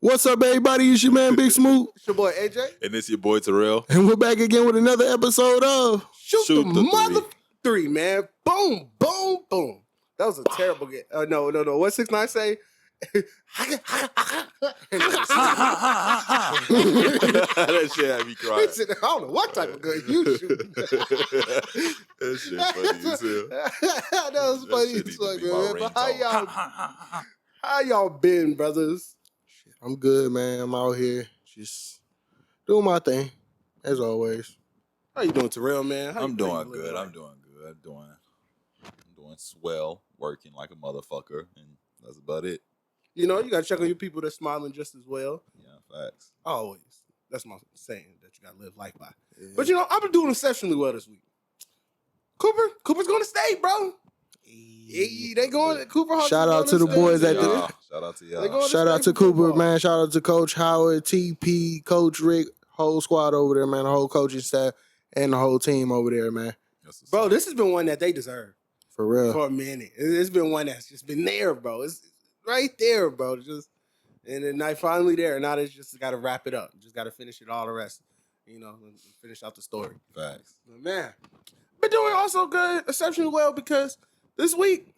What's up, everybody? It's your man, Big Smoot. It's your boy, AJ. And it's your boy, Terrell. And we're back again with another episode of Shoot the Mother Three, man. Boom, boom, boom. That was a terrible game. No. What 6ix9ine say? That shit had me crying. I don't know what type of gun you shoot. That shit funny as hell. That was funny as fuck, man. But how y'all been, brothers? I'm good, man. I'm out here just doing my thing, as always. How you doing, Terrell, man? I'm doing good. I'm doing swell, working like a motherfucker, and that's about it. You know, you got to check on your people that's smiling just as well. Yeah, facts. Always. That's my saying that you got to live life by. Yeah. But, you know, I've been doing exceptionally well this week. Cooper's going to state, bro. Hey, they going to Cooper. Shout out to the boys at the. Shout out to y'all. Shout out to Cooper, man. Shout out to Coach Howard, TP, Coach Rick, whole squad over there, man. The whole coaching staff and the whole team over there, man. Bro, this has been one that they deserve. For real. For a minute. It's been one that's just been there, bro. It's right there, bro. And then I finally there. Now they just got to wrap it up. Just got to finish it all the rest. You know, and finish out the story. Facts. But man, been doing also good, exceptionally well, because this week,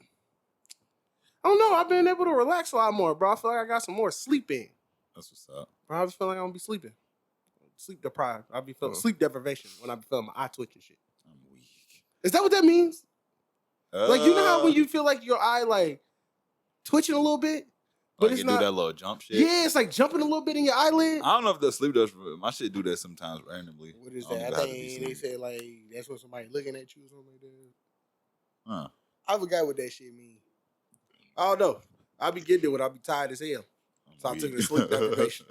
I don't know, I've been able to relax a lot more, bro. I feel like I got some more sleep in. That's what's up. Bro, I just feel like I'm going to be sleeping. Sleep deprived. I'll be feeling sleep deprivation when I be feeling my eye twitch and shit. I'm weak. Is that what that means? Like, you know how when you feel like your eye, like, twitching a little bit? But it's not do that little jump shit? Yeah, it's like jumping a little bit in your eyelid. I don't know if the sleep does. My shit do that sometimes randomly. What is that? I think they said, like, that's when somebody looking at you or something like that. Huh. I forgot what that shit mean. I don't know. I'll be getting it when I'll be tired as hell. So I took the sleep deprivation.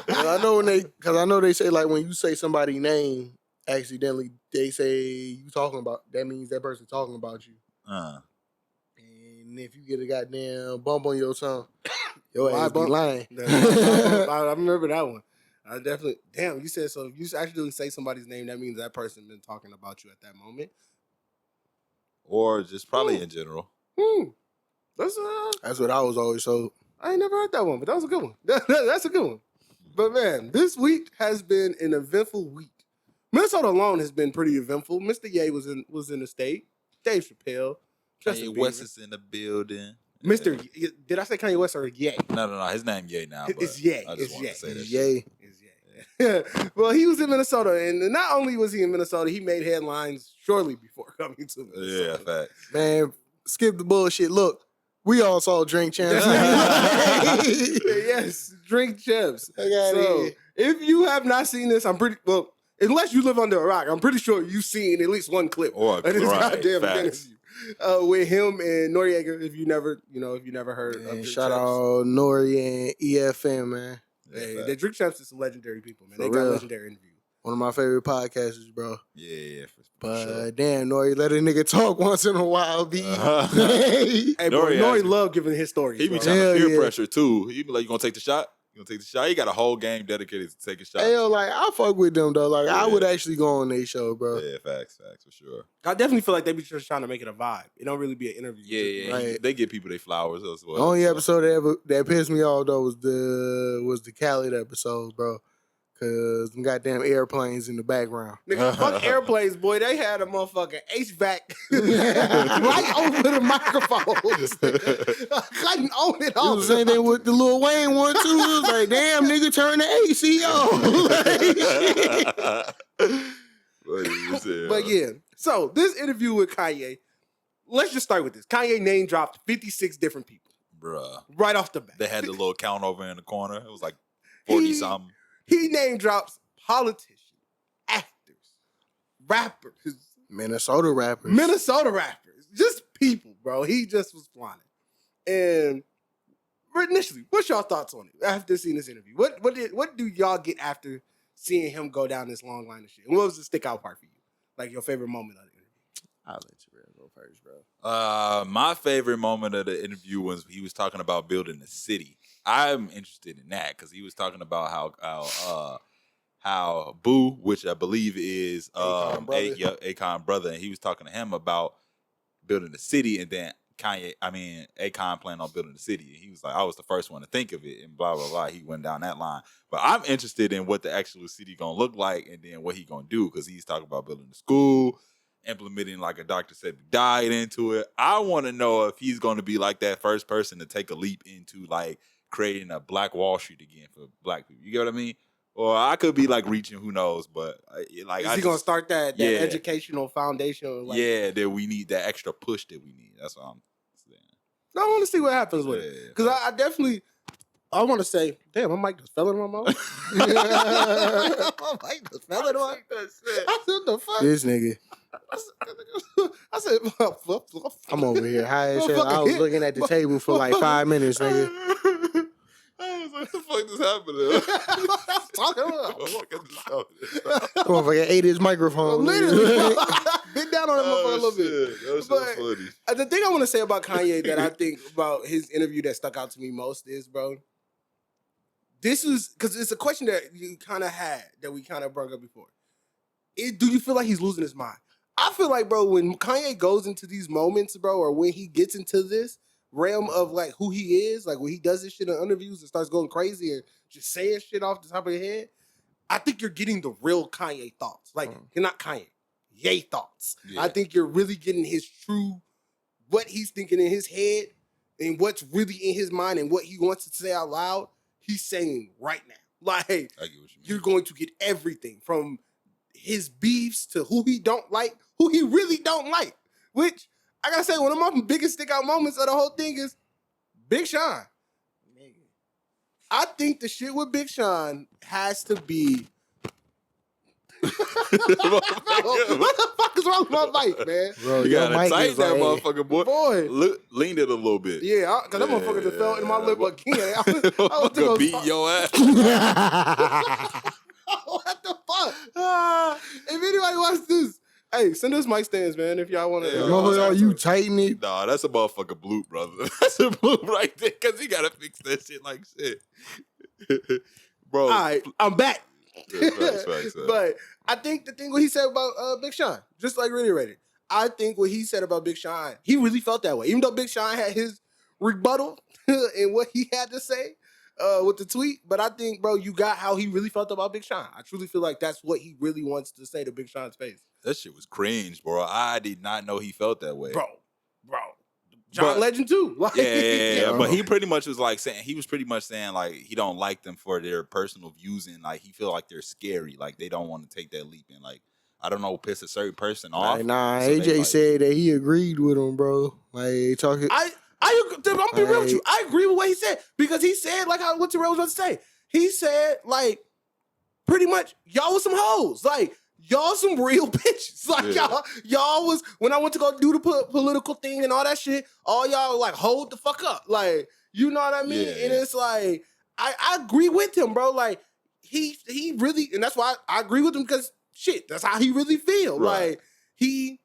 I know they say, like, when you say somebody's name accidentally, they say you talking about, that means that person talking about you. And if you get a goddamn bump on your tongue, your ass be lying. I remember that one. I definitely, damn, you said so. If you actually say somebody's name, that means that person been talking about you at that moment. Or just probably in general. That's what I was always told. I ain't never heard that one, but that was a good one. That's a good one. But man, this week has been an eventful week. Minnesota alone has been pretty eventful. Mr. Ye was in the state. Dave Chappelle. Kanye West is in the building. Mr. Ye, did I say Kanye West or Ye? No. His name Ye now. It's Ye. I just wanted to say that. Ye. It's Ye. Well, he was in Minnesota, and not only was he in Minnesota, he made headlines shortly before coming to Minnesota. Yeah, facts. Man, skip the bullshit. Look, we all saw Drinkchamps. Yes, Drinkchamps. So, if you have not seen this, unless you live under a rock, I'm pretty sure you've seen at least one clip of this goddamn interview with him and N.o.r.e. if you never heard of Drinkchamps. Shout out N.o.r.e. and EFM, man. Hey, the Drinkchamps is some legendary people, man. They got legendary interviews. One of my favorite podcasters, bro. Yeah. But sure. Damn, N.o.r.e. let a nigga talk once in a while, B. Hey, bro, N.o.r.e. love giving his stories. He be trying to peer pressure, too. He be like, you gonna take the shot? He got a whole game dedicated to taking shots. Hey, like, I fuck with them, though. Like, I would actually go on their show, bro. Yeah, facts, for sure. I definitely feel like they be just trying to make it a vibe. It don't really be an interview. Yeah. Right. They give people their flowers as well. The only episode that pissed me off, though, was the Khaled episode, bro. Because them goddamn airplanes in the background. Nigga, fuck airplanes, boy. They had a motherfucking HVAC right over the microphones. I couldn't own it all. It was the same thing with the Lil Wayne one, too. It was like, damn, nigga, turn the AC on. But yeah, so this interview with Kanye, let's just start with this. Kanye name dropped 56 different people. Bruh. Right off the bat. They had the little count over in the corner. It was like 40-something. He name drops politicians, actors, rappers. Minnesota rappers. Just people, bro. He just was flying. And initially, what's y'all thoughts on it after seeing this interview? What do y'all get after seeing him go down this long line of shit? And what was the stick out part for you? Like your favorite moment of the interview? I'll let you go first, bro. My favorite moment of the interview was he was talking about building a city. I'm interested in that because he was talking about how how Boo, which I believe is Akon brother, and he was talking to him about building the city, and then Akon planned on building the city. And he was like, I was the first one to think of it, and blah, blah, blah. He went down that line. But I'm interested in what the actual city gonna look like and then what he gonna do, because he's talking about building a school, implementing like a Dr. Sebi diet into it. I want to know if he's gonna be like that first person to take a leap into like creating a Black Wall Street again for Black people. You get what I mean? Or I could be like reaching, who knows? But like, is he gonna start that educational foundation? Like, that we need that extra push that we need. That's what I'm saying. I want to see what happens with it, because I definitely, I want to say, damn, my mic just fell in my mouth. My mic just fell in my mouth. I said, the fuck? This nigga. I said, I'm over here high as hell. I was looking at the table for like 5 minutes, nigga. I was like, what the fuck just happened? Talking about. Motherfucker ate his microphone. Literally, bit down on that motherfucker a little bit. That was so funny. The thing I want to say about Kanye that I think about his interview that stuck out to me most is, bro, this is because it's a question that you kind of had that we kind of brought up before. Do you feel like he's losing his mind? I feel like, bro, when Kanye goes into these moments, bro, or when he gets into this realm of like who he is, like when he does this shit in interviews and starts going crazy and just saying shit off the top of your head, I think you're getting the real Kanye thoughts. Like, you're not Kanye, Ye thoughts. Yeah. I think you're really getting his true, what he's thinking in his head and what's really in his mind and what he wants to say out loud, he's saying right now. Like, I get what you mean. You're going to get everything from his beefs to who he don't like, who he really don't like, which I gotta say, one of my biggest stick out moments of the whole thing is Big Sean. I think the shit with Big Sean has to be. Bro, what the fuck is wrong with my mic, man? Bro, you gotta tighten that motherfucker, boy. Lean it a little bit. Yeah, because that motherfucker just fell in my lip again. I was gonna beat your ass. What the fuck? If anybody wants this, hey, send us mic stands, man, if y'all want to. Are you tighten it? Nah, that's a motherfucker bloop, brother. That's a bloop right there, because he got to fix that shit like shit. Bro. All right, I'm back. Yeah, facts. But I think the thing what he said about Big Sean, just like reiterated, I think what he said about Big Sean, he really felt that way. Even though Big Sean had his rebuttal and what he had to say with the tweet, but I think, bro, you got how he really felt about Big Sean. I truly feel like that's what he really wants to say to Big Sean's face. That shit was cringe, bro. I did not know he felt that way. Bro. John Legend too. Like, yeah. But he pretty much was like saying, like he don't like them for their personal views and like he feel like they're scary. Like they don't want to take that leap and like, I don't know, piss a certain person off. Nah, so AJ said that he agreed with him, bro. Like talking. I'm be real with you. I agree with what he said because he said like what Terrell was about to say. He said like pretty much y'all was some hoes. Like y'all some real bitches. Like y'all was when I went to go do the political thing and all that shit. All y'all like hold the fuck up. Like you know what I mean? Yeah. And it's like I agree with him, bro. Like he really, and that's why I agree with him because shit, that's how he really feel. Right. Like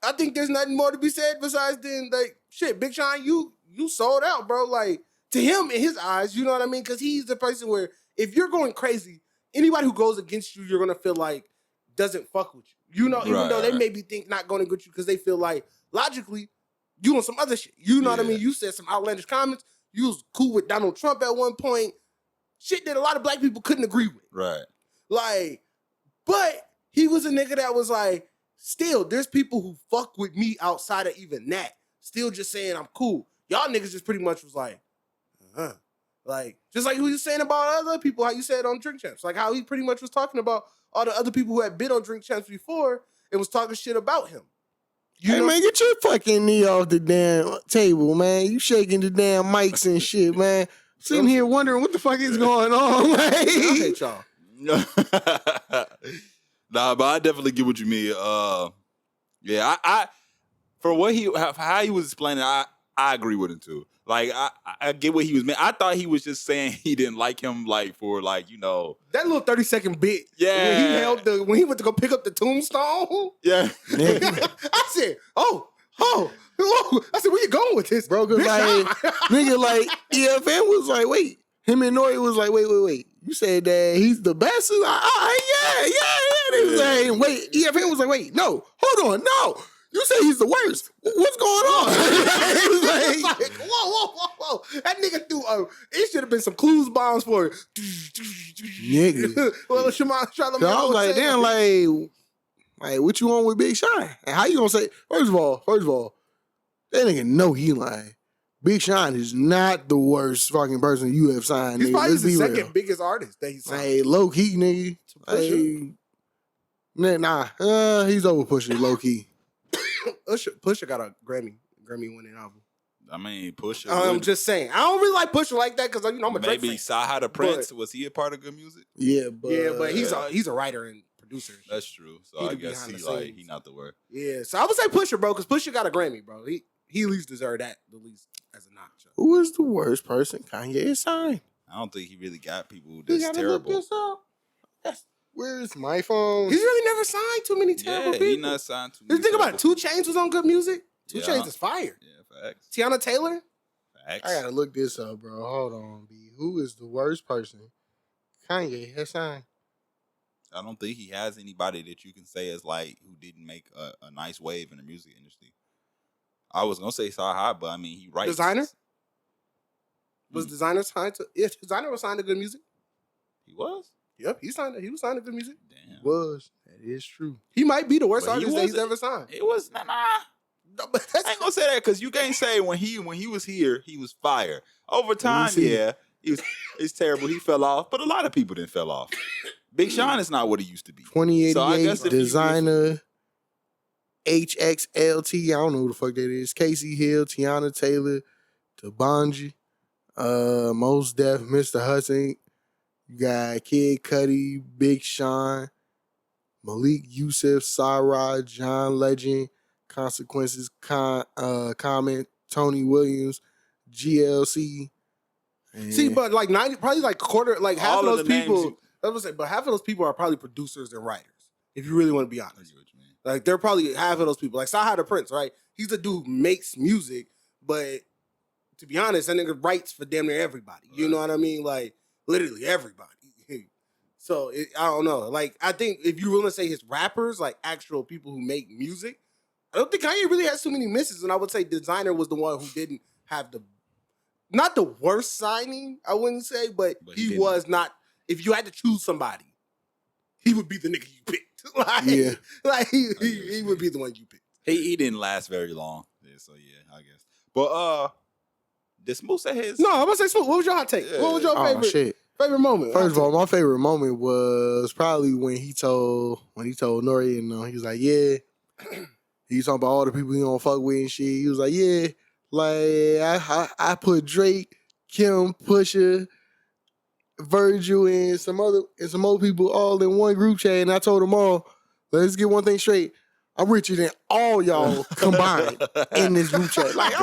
I think there's nothing more to be said besides then like shit, Big Sean, you sold out, bro. Like to him in his eyes, you know what I mean? Because he's the person where if you're going crazy, anybody who goes against you, you're gonna feel like doesn't fuck with you. You know, even though they maybe think not going to get you because they feel like logically you on some other shit. You know what I mean? You said some outlandish comments. You was cool with Donald Trump at one point. Shit that a lot of black people couldn't agree with. Right. Like, but he was a nigga that was like, still, there's people who fuck with me outside of even that. Still just saying I'm cool. Y'all niggas just pretty much was like, like, just like who you saying about other people, how you said on Drinkchamps. Like how he pretty much was talking about all the other people who had been on Drinkchamps before and was talking shit about him. Hey, man, get your fucking knee off the damn table, man. You shaking the damn mics and shit, man. Sitting here wondering what the fuck is going on, man. I hate y'all. Nah, but I definitely get what you mean. Yeah, I for what how he was explaining, I agree with him too. Like I get what he was meant. I thought he was just saying he didn't like him, like for like, you know, that little 30-second bit. Yeah, when he went to go pick up the tombstone. Yeah, I said, oh. I said, where you going with this, bro? Cause like, nigga, like EFN was like, wait, Him and N.o.r.e was like, wait. You said that he's the best? Yeah. They was like, wait. EFN was like, wait, no, hold on, no. You say he's the worst. What's going on? It's like, whoa. That nigga threw it should have been some clues bombs for it. Nigga. Well, Shimon, I was like, damn, like, what you on with Big Sean? And how you gonna say, first of all, that nigga know he lying. Big Sean is not the worst fucking person you have signed. He's nigga. probably Let's the be second real. biggest artist that he's signed. Hey, low key, nigga. Hey, he's over Pusha, low key. Pusha got a Grammy-winning album. I mean, Pusha. I'm just saying. I don't really like Pusha like that because I'm a Drake maybe fan. Prince. Was he a part of Good Music? Yeah, but he's a writer and producer. That's true. So I guess he not the word. Yeah, so I would say Pusha, bro, because Pusha got a Grammy, bro. He at least deserved that, at least as a notch. Who is the worst person Kanye signed? I don't think he really got people that's terrible. Look this up. Where's my phone? He's really never signed too many terrible people. He not signed too many. Think about it. 2 Chainz was on Good Music. 2 Chainz is fire. Yeah, facts. Tiana Taylor. Facts. I gotta look this up, bro. Hold on, B. Who is the worst person Kanye has signed? I don't think he has anybody that you can say is like who didn't make a nice wave in the music industry. I was gonna say Soulja, but I mean he writes. Designer? Was Designer signed to? Yeah, Designer was signed to Good Music. He was. Yep, he was signed to Good Music. Damn. That is true. He might be the worst But artist that he's ever signed. It was nah. No, but I ain't gonna say that because you can't say when he was here he was fire. Over time, it's terrible. He fell off, but a lot of people didn't fell off. Big Sean is not what he used to be. 2088 So I guess Designer HXLT. I don't know who the fuck that is. Casey Hill, Tiana Taylor, Tabanji, Mos Def, Mr. Hudson. You got Kid Cudi, Big Sean, Malik Yusuf, Sarah, John Legend, Consequences, Comment, Tony Williams, GLC. See, but like 90, probably like quarter, like half All of of those the names people. I was say, but half of those people are probably producers and writers. If you really want to be honest, I get what you mean. like they're probably half of those people. Like Soulja the Prince, right? He's a dude who makes music, but to be honest, that nigga writes for damn near everybody. You know what I mean? Like literally everybody. So I don't know. Like I think if you want to say his rappers, like actual people who make music, I don't think Kanye really has too many misses. And I would say Designer was the one who didn't have not the worst signing, I wouldn't say, but he was not. If you had to choose somebody, he would be the nigga you picked. Like he would be the one you picked. He didn't last very long. Yeah, so yeah, I guess. But did Smoot say his? No, I'm gonna say Smoot. What was your hot take? Yeah. What was your favorite moment? First of all, my favorite moment was probably when he told N.o.r.e. and he was like, yeah. He was talking about all the people he don't fuck with and shit. He was like, yeah, like I put Drake, Kim, Pusha, Virgil, and some other people all in one group chat, and I told them all, let's get one thing straight. I'm richer than all y'all combined in this group chat. Like, that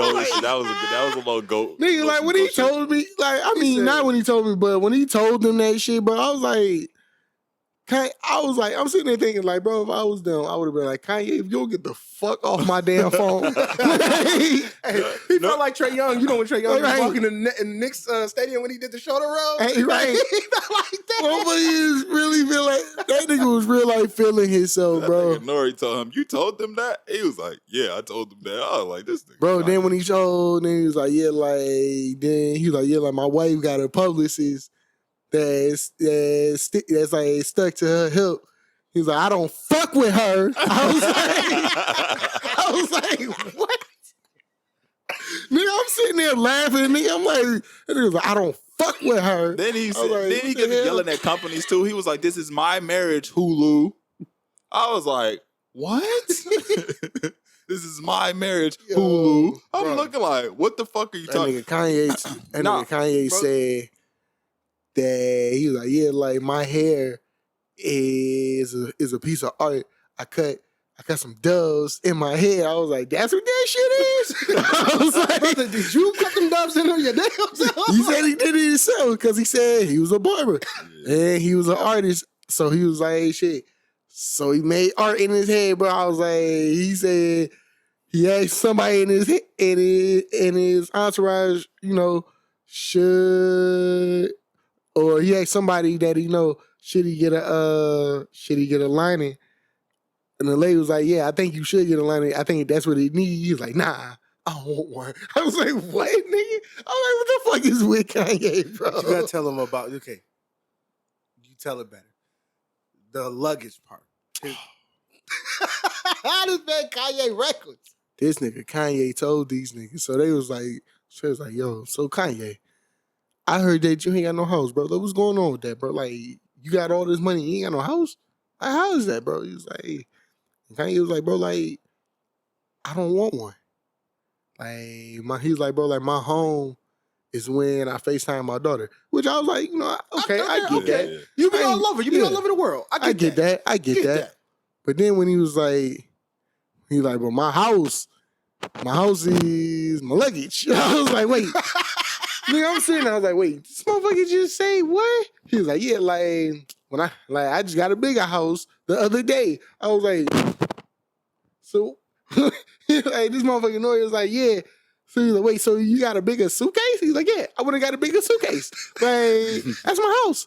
was a little goat. Nigga, like when he told me, like I mean, not when he told me, but when he told them that shit, bro, I was like, I'm sitting there thinking, like, bro, if I was them, I would have been like, Kanye, if you don't get the fuck off my damn phone. He felt like Trae Young. You know when Trae Young was walking in the Knicks stadium when he did the shoulder roll? Hey, right. He felt like that. Nobody really feel like that nigga was real like feeling himself, bro. N.o.r.e. told him, you told them that? He was like, yeah, I told them that. I was like, this nigga. Bro, then when he showed, then he was like, yeah, like my wife got a publicist that's like stuck to her hip. He was like, I don't fuck with her. I was like, what? Nigga, I'm sitting there laughing. Nigga, I'm like, I don't fuck with her. Then he said, like, then he kept yelling at companies too. He was like, this is my marriage, Hulu. I was like, what? This is my marriage, Hulu. I'm looking like, what the fuck are you talking about? Kanye said that he was like, yeah, like my hair is a piece of art. I cut some doves in my hair. I was like, that's what that shit is? I was like, did you cut them doves in your damn self? He said he did it himself because he said he was a barber and he was an artist. So he was like, shit. So he made art in his head, but I was like, he said he asked somebody in his entourage, you know, should, or he asked somebody that he know, should he get a lining? And the lady was like, yeah, I think you should get a lining. I think that's what he needs. He was like, nah, I don't want one. I was like, what, nigga? I'm like, what the fuck is with Kanye, bro? You gotta tell him about, okay, you tell it better. The luggage part. How does that Kanye reckless? This nigga Kanye told these niggas. So they was like, yo, so Kanye, I heard that you ain't got no house, bro. Like, what's going on with that, bro? Like, you got all this money, you ain't got no house? Like, how is that, bro? He was like, Kanye was like, bro, like, I don't want one. Like, he was like, bro, like, my home is when I FaceTime my daughter. Which I was like, you know, okay, I get that. Yeah. You be all over. You be all over the world. I get that. I get that. But then when he was like, bro, my house is my luggage. I was like, wait. Nigga, I'm sitting there, I was like, wait, this motherfucker just say what? He was like, yeah, like, when I just got a bigger house the other day. I was like, so, like, this motherfucker N.o.r.e was like, yeah. So he's like, wait, so you got a bigger suitcase? He's like, yeah, I would have got a bigger suitcase. Like, that's my house.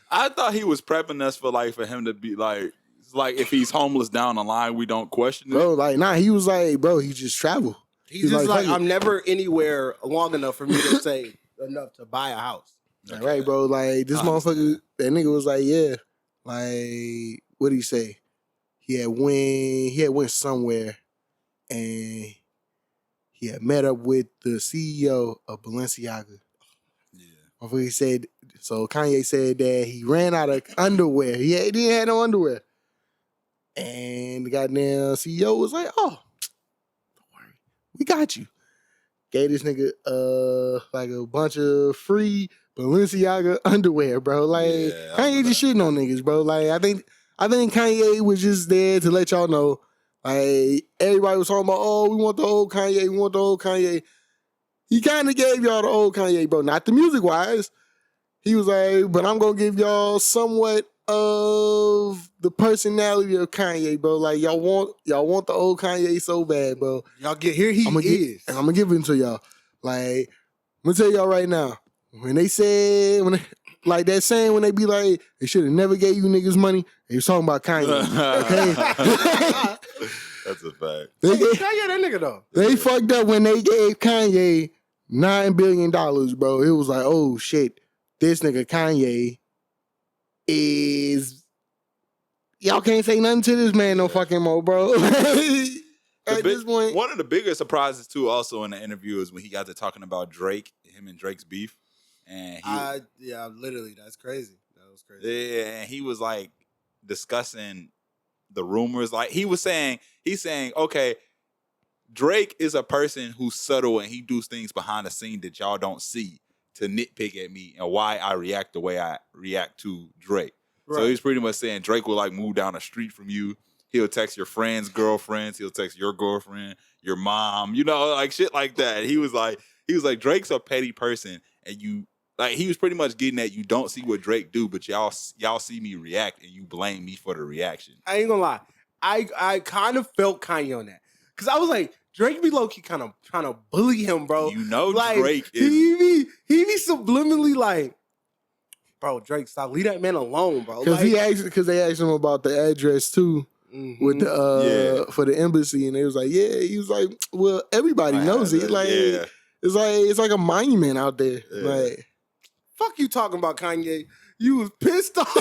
I thought he was prepping us for him to be like if he's homeless down the line, we don't question it. Bro, like, nah, he was like, bro, he just traveled. He's just like I'm never anywhere long enough for me to say enough to buy a house. Okay. Right, bro. Like, this motherfucker, that nigga was like, yeah. Like, what'd he say? He had went somewhere and he had met up with the CEO of Balenciaga. Yeah. He said, so Kanye said that he ran out of underwear. He didn't have no underwear. And the goddamn CEO was like, oh, don't worry. We got you. Gave this nigga like a bunch of free Balenciaga underwear, bro. Like, Kanye just shitting on niggas, bro. Like, I think Kanye was just there to let y'all know. Like, everybody was talking about, oh, we want the old Kanye. He kind of gave y'all the old Kanye, bro. Not the music-wise. He was like, but I'm going to give y'all somewhat of the personality of Kanye, bro. Like, y'all want the old Kanye so bad, bro. Y'all get here, and I'm going to give it to y'all. Like, I'm going to tell y'all right now. When they like that saying when they be like, they should have never gave you niggas money, they was talking about Kanye. Okay? That's a fact. Kanye that nigga though. They fucked up when they gave Kanye $9 billion, bro. It was like, oh shit, this nigga Kanye is, y'all can't say nothing to this man no fucking more, bro. At this point. One of the bigger surprises too also in the interview is when he got to talking about Drake, him and Drake's beef. And literally, that's crazy. That was crazy. Yeah, and he was like discussing the rumors. Like he's saying, okay, Drake is a person who's subtle and he does things behind the scene that y'all don't see to nitpick at me and why I react the way I react to Drake. Right. So he's pretty much saying Drake will like move down the street from you. He'll text your friends' girlfriends. He'll text your girlfriend, your mom, you know, like shit like that. He was like, Drake's a petty person, and you like he was pretty much getting at you don't see what Drake do, but y'all see me react and you blame me for the reaction. I ain't gonna lie, I kind of felt Kanye on that because I was like, Drake be low key kind of trying to bully him, bro. You know, like, Drake is he be subliminally like, bro, Drake, stop, leave that man alone, bro. Because they asked him about the address too. Mm-hmm. With the for the embassy, and they was like, yeah, he was like, well, everybody knows it. Like, it's like a monument out there. Yeah. Like, fuck you talking about, Kanye. You was pissed off.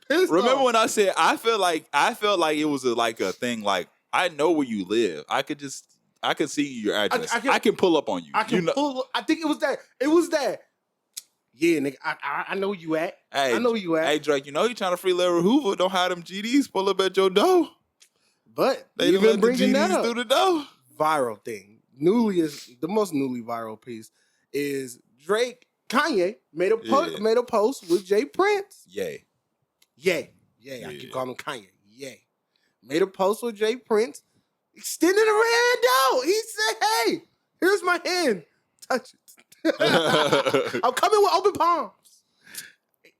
Remember when I said I felt like it was a thing. Like, I know where you live. I could see your address. I can pull up on you. I think it was that. Yeah, nigga, I know you at. Hey, I know you at. Hey, Drake, you know you trying to free Larry Hoover. Don't have them GDs pull up at your door. But they even bringing that up through the door. Viral thing. The most newly viral piece is Kanye made a post with Jprince. Yay. I keep calling him Kanye. Yay. Made a post with Jprince, extending a hand out. He said, hey, here's my hand. Touch it. I'm coming with open palms.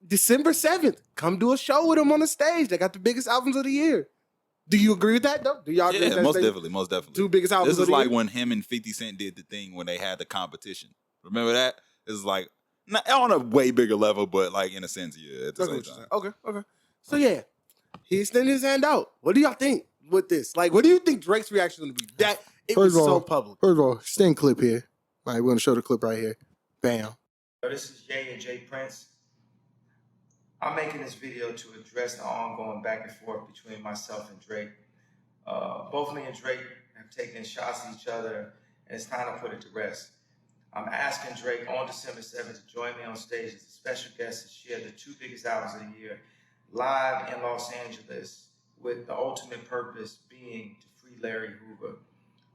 December 7th, come do a show with him on the stage. They got the biggest albums of the year. Do you agree with that though? Do y'all agree with that? Most definitely. Two biggest albums. This is like when him and 50 Cent did the thing when they had the competition. Remember that? It's like not on a way bigger level, but like in a sense, yeah. At the same time. Okay. So yeah, he extended his hand out. What do y'all think with this? Like, what do you think Drake's reaction is going to be? That it was so public. First of all, stand clip here. Like, we're gonna show the clip right here. Bam. This is Jay and Jprince. I'm making this video to address the ongoing back and forth between myself and Drake. Both me and Drake have taken shots at each other, and it's time to put it to rest. I'm asking Drake on December 7th to join me on stage as a special guest to share the 2 biggest albums of the year live in Los Angeles, with the ultimate purpose being to free Larry Hoover.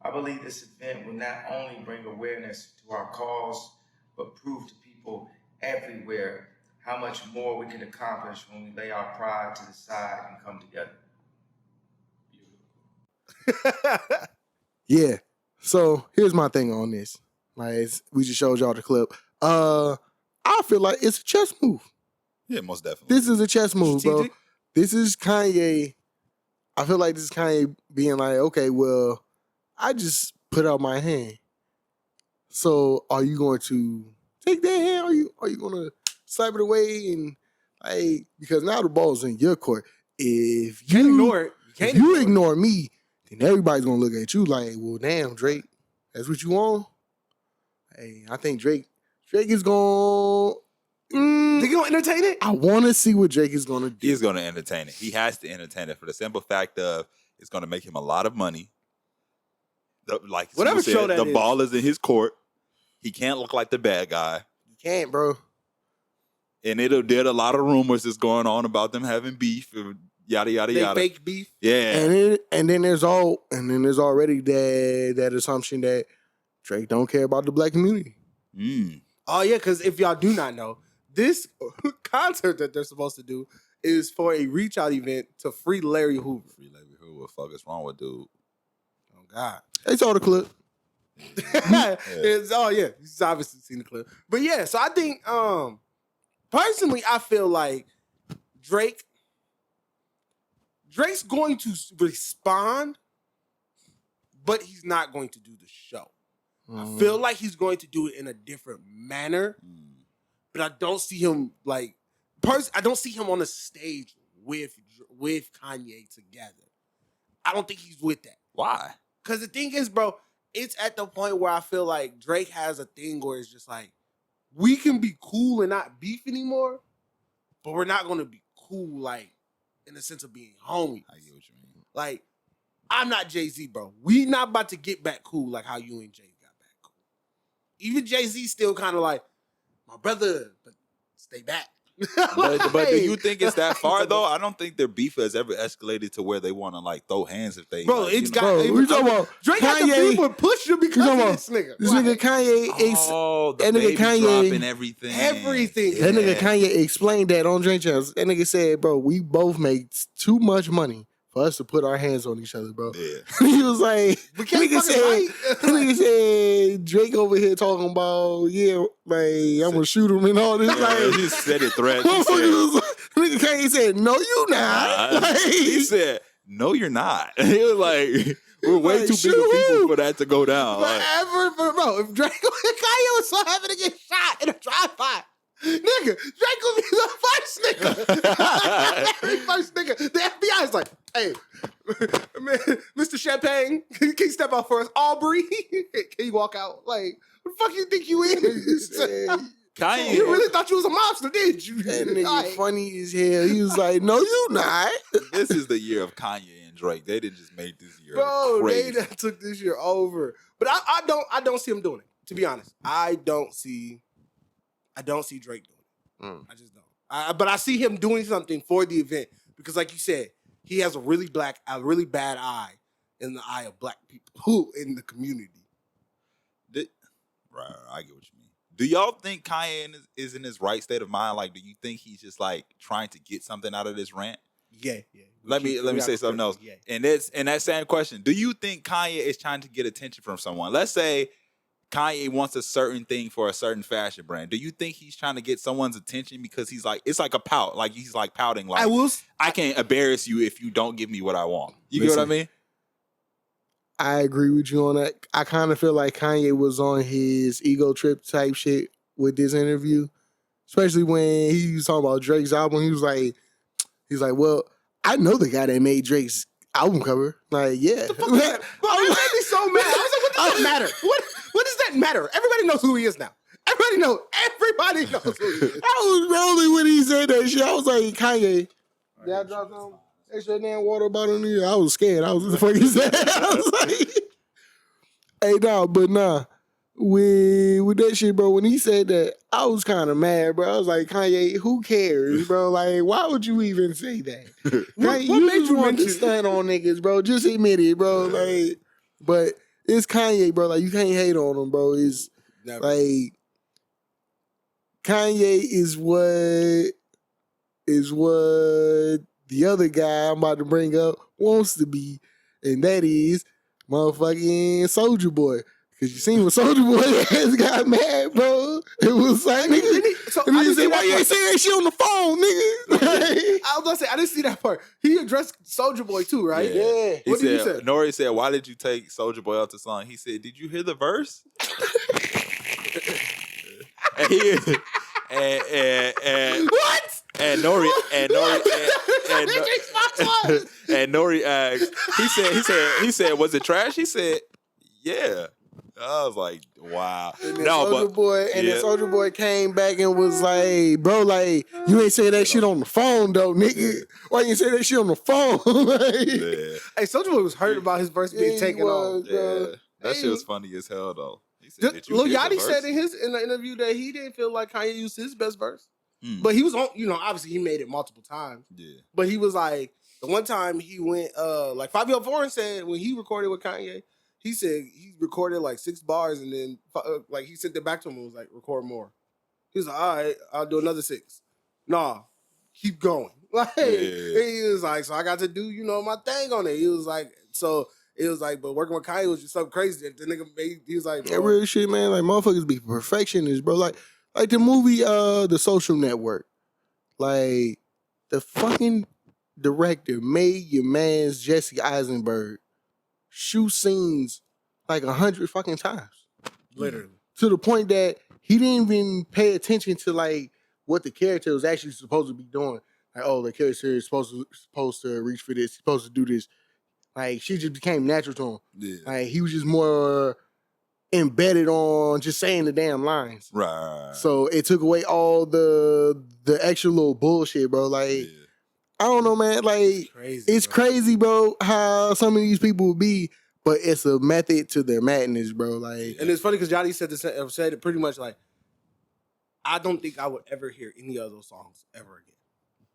I believe this event will not only bring awareness to our cause, but prove to people everywhere how much more we can accomplish when we lay our pride to the side and come together. Yeah. So here's my thing on this. Like, we just showed y'all the clip. I feel like it's a chess move. Yeah, most definitely. This is a chess move, bro. This is Kanye. I feel like this is Kanye being like, okay, well, I just put out my hand. So are you going to take that hand? Are you going to slap it away? And like, because now the ball's in your court. If you ignore it, you ignore me, then everybody's going to look at you like, well, damn, Drake, that's what you want? Hey, I think Drake is going they going to entertain it? I want to see what Drake is going to do. He's going to entertain it. He has to entertain it for the simple fact of it's going to make him a lot of money. Like whatever said, show that the is. ball is in his court. He can't look like the bad guy. You can't, bro. And there's a lot of rumors that's going on about them having beef, yada yada yada. Fake beef. Yeah. And then there's already that assumption that Drake don't care about the black community. Oh yeah, because if y'all do not know, this concert that they're supposed to do is for a reach out event to free Larry Hoover. Free Larry Hoover. What the fuck is wrong with dude? Oh God. They saw the clip. He's obviously seen the clip. But yeah, so I think personally I feel like Drake's going to respond, but he's not going to do the show. I feel like he's going to do it in a different manner, but I don't see him I don't see him on a stage with Kanye together. I don't think he's with that. Why? Because the thing is, bro, it's at the point where I feel like Drake has a thing where it's just like, we can be cool and not beef anymore, but we're not going to be cool, like, in the sense of being homies. I get what you mean. Like, I'm not Jay-Z, bro. We not about to get back cool like how you and Jay got back cool. Even Jay-Z still kind of like, my brother, but stay back. But do you think it's that far though? I don't think their beef has ever escalated to where they want to like throw hands if they. Bro, like, it's got. Bro, we talking about Drake had to beef with Pusha because of this nigga. This nigga Kanye. The baby drop and everything. Everything. That nigga Kanye explained that on Drinkchamps. That nigga said, bro, we both make too much money for us to put our hands on each other, bro. Yeah. He was like, nigga nigga said, Drake over here talking about, like, I'm gonna shoot him and all this. Like, he said it threat. Nigga Kanye said, no, you not. Like, he said, no, you're not. He was like, we're way like, too big of people for that to go down. Bro, if Drake and Kanye was so happy to get shot in a drive-by, nigga, Drake would be the first nigga. Very first nigga. The FBI is like, hey, man, Mr. Champagne, can you step out for us? Aubrey, can you walk out? Like, what the fuck you think you is? Kanye. You really thought you was a mobster, did you? that nigga funny as hell. He was like, no, you not. This is the year of Kanye and Drake. They didn't just make this year Bro, crazy. they took this year over. But I don't see him doing it, to be honest. I don't see Drake doing it. I just don't. But I see him doing something for the event because, like you said, he has a really bad eye in the eye of black people in the community. Right, I get what you mean. Do y'all think Kanye is in his right state of mind? Like, do you think he's just like trying to get something out of this rant? Yeah. Let me say something else. Yeah. And that same question. Do you think Kanye is trying to get attention from someone? Let's say Kanye wants a certain thing for a certain fashion brand. Do you think he's trying to get someone's attention because he's like, it's like a pout, like he's like pouting, like I can't embarrass you if you don't give me what I want. You get what I mean? I agree with you on that. I kind of feel like Kanye was on his ego trip type shit with this interview, especially when he was talking about Drake's album. He's like, well, I know the guy that made Drake's album cover. Like, yeah. What the fuck is that? Bro, that made me so mad. I was like, what does that matter? What does that matter? Everybody knows who he is now. Everybody knows who he is. I was rolling when he said that shit. I was like, Kanye, did I drop some extra damn water bottle in here? I was scared. I was what the fuck he said. I was like, hey, nah. With that shit, bro, when he said that, I was kind of mad, bro. I was like, Kanye, who cares, bro? Like, why would you even say that? Kanye, what made you want to stand on niggas, bro? Just admit it, bro. Like, but it's Kanye, bro. Like, you can't hate on him, bro. It's never. Like, Kanye is what the other guy I'm about to bring up wants to be, and that is motherfucking Soulja Boy. Cause you seen what Soulja Boy has got mad, bro. It was like, nigga. He said, why you ain't saying that shit on the phone, nigga? I was gonna say, I didn't see that part. He addressed Soulja Boy too, right? Yeah. What did he say? N.o.r.e. said, why did you take Soulja Boy out the song? He said, did you hear the verse? and what? And N.o.r.e. asked, he said, was it trash? He said, yeah. I was like, wow. And then Soulja Boy came back and was like, bro, like, you ain't say that shit on the phone, though, nigga. Why you ain't say that shit on the phone? Hey, Soulja Boy was hurt about his verse being taken off. Yeah. That shit was funny as hell, though. Lil Yachty said in the interview that he didn't feel like Kanye used his best verse. But he was on, obviously he made it multiple times. Yeah. But he was like, the one time he went, like 504 and said when he recorded with Kanye, he said he recorded like 6 bars and then like he sent it back to him and was like, record more. He was like, all right, I'll do another 6. Nah, keep going. Like, he was like, so I got to do, my thing on it. He was like, so it was like, but working with Kanye was just something crazy that the nigga made. He was like, that real shit, man. Like, motherfuckers be perfectionists, bro. Like the movie, The Social Network. Like, the fucking director made your man's Jesse Eisenberg shoot scenes like 100 fucking times. Literally. To the point that he didn't even pay attention to like what the character was actually supposed to be doing. Like, oh, the character is supposed to reach for this, supposed to do this. Like, she just became natural to him. Yeah. Like, he was just more embedded on just saying the damn lines. Right. So it took away all the extra little bullshit, bro. Like, I don't know, man. Like, it's crazy, bro, how some of these people will be, but it's a method to their madness, bro. Like, and it's funny because Yachty said it pretty much like, I don't think I would ever hear any of those songs ever again.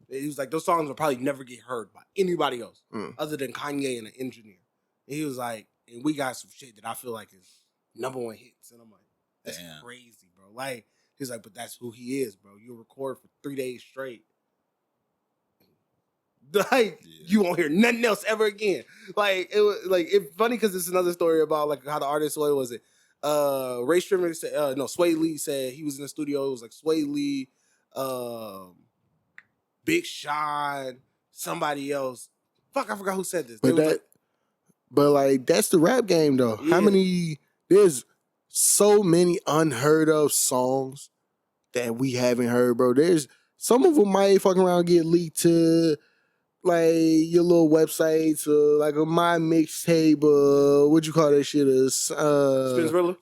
He was like, those songs will probably never get heard by anybody else other than Kanye and an engineer. And he was like, and we got some shit that I feel like is #1 hits. And I'm like, that's crazy, bro. Like, he's like, but that's who he is, bro. You'll record for 3 days straight. Like, you won't hear nothing else ever again. Like, it was like, it's funny because it's another story about like how the artist, what was it? Ray Strimmer said, Sway Lee said he was in the studio. It was like Sway Lee, Big Sean, somebody else. Fuck, I forgot who said this. But that's the rap game though. Yeah. How many? There's so many unheard of songs that we haven't heard, bro. There's some of them might fucking around get leaked to like your little websites or like a My Mixtape, what you call that shit?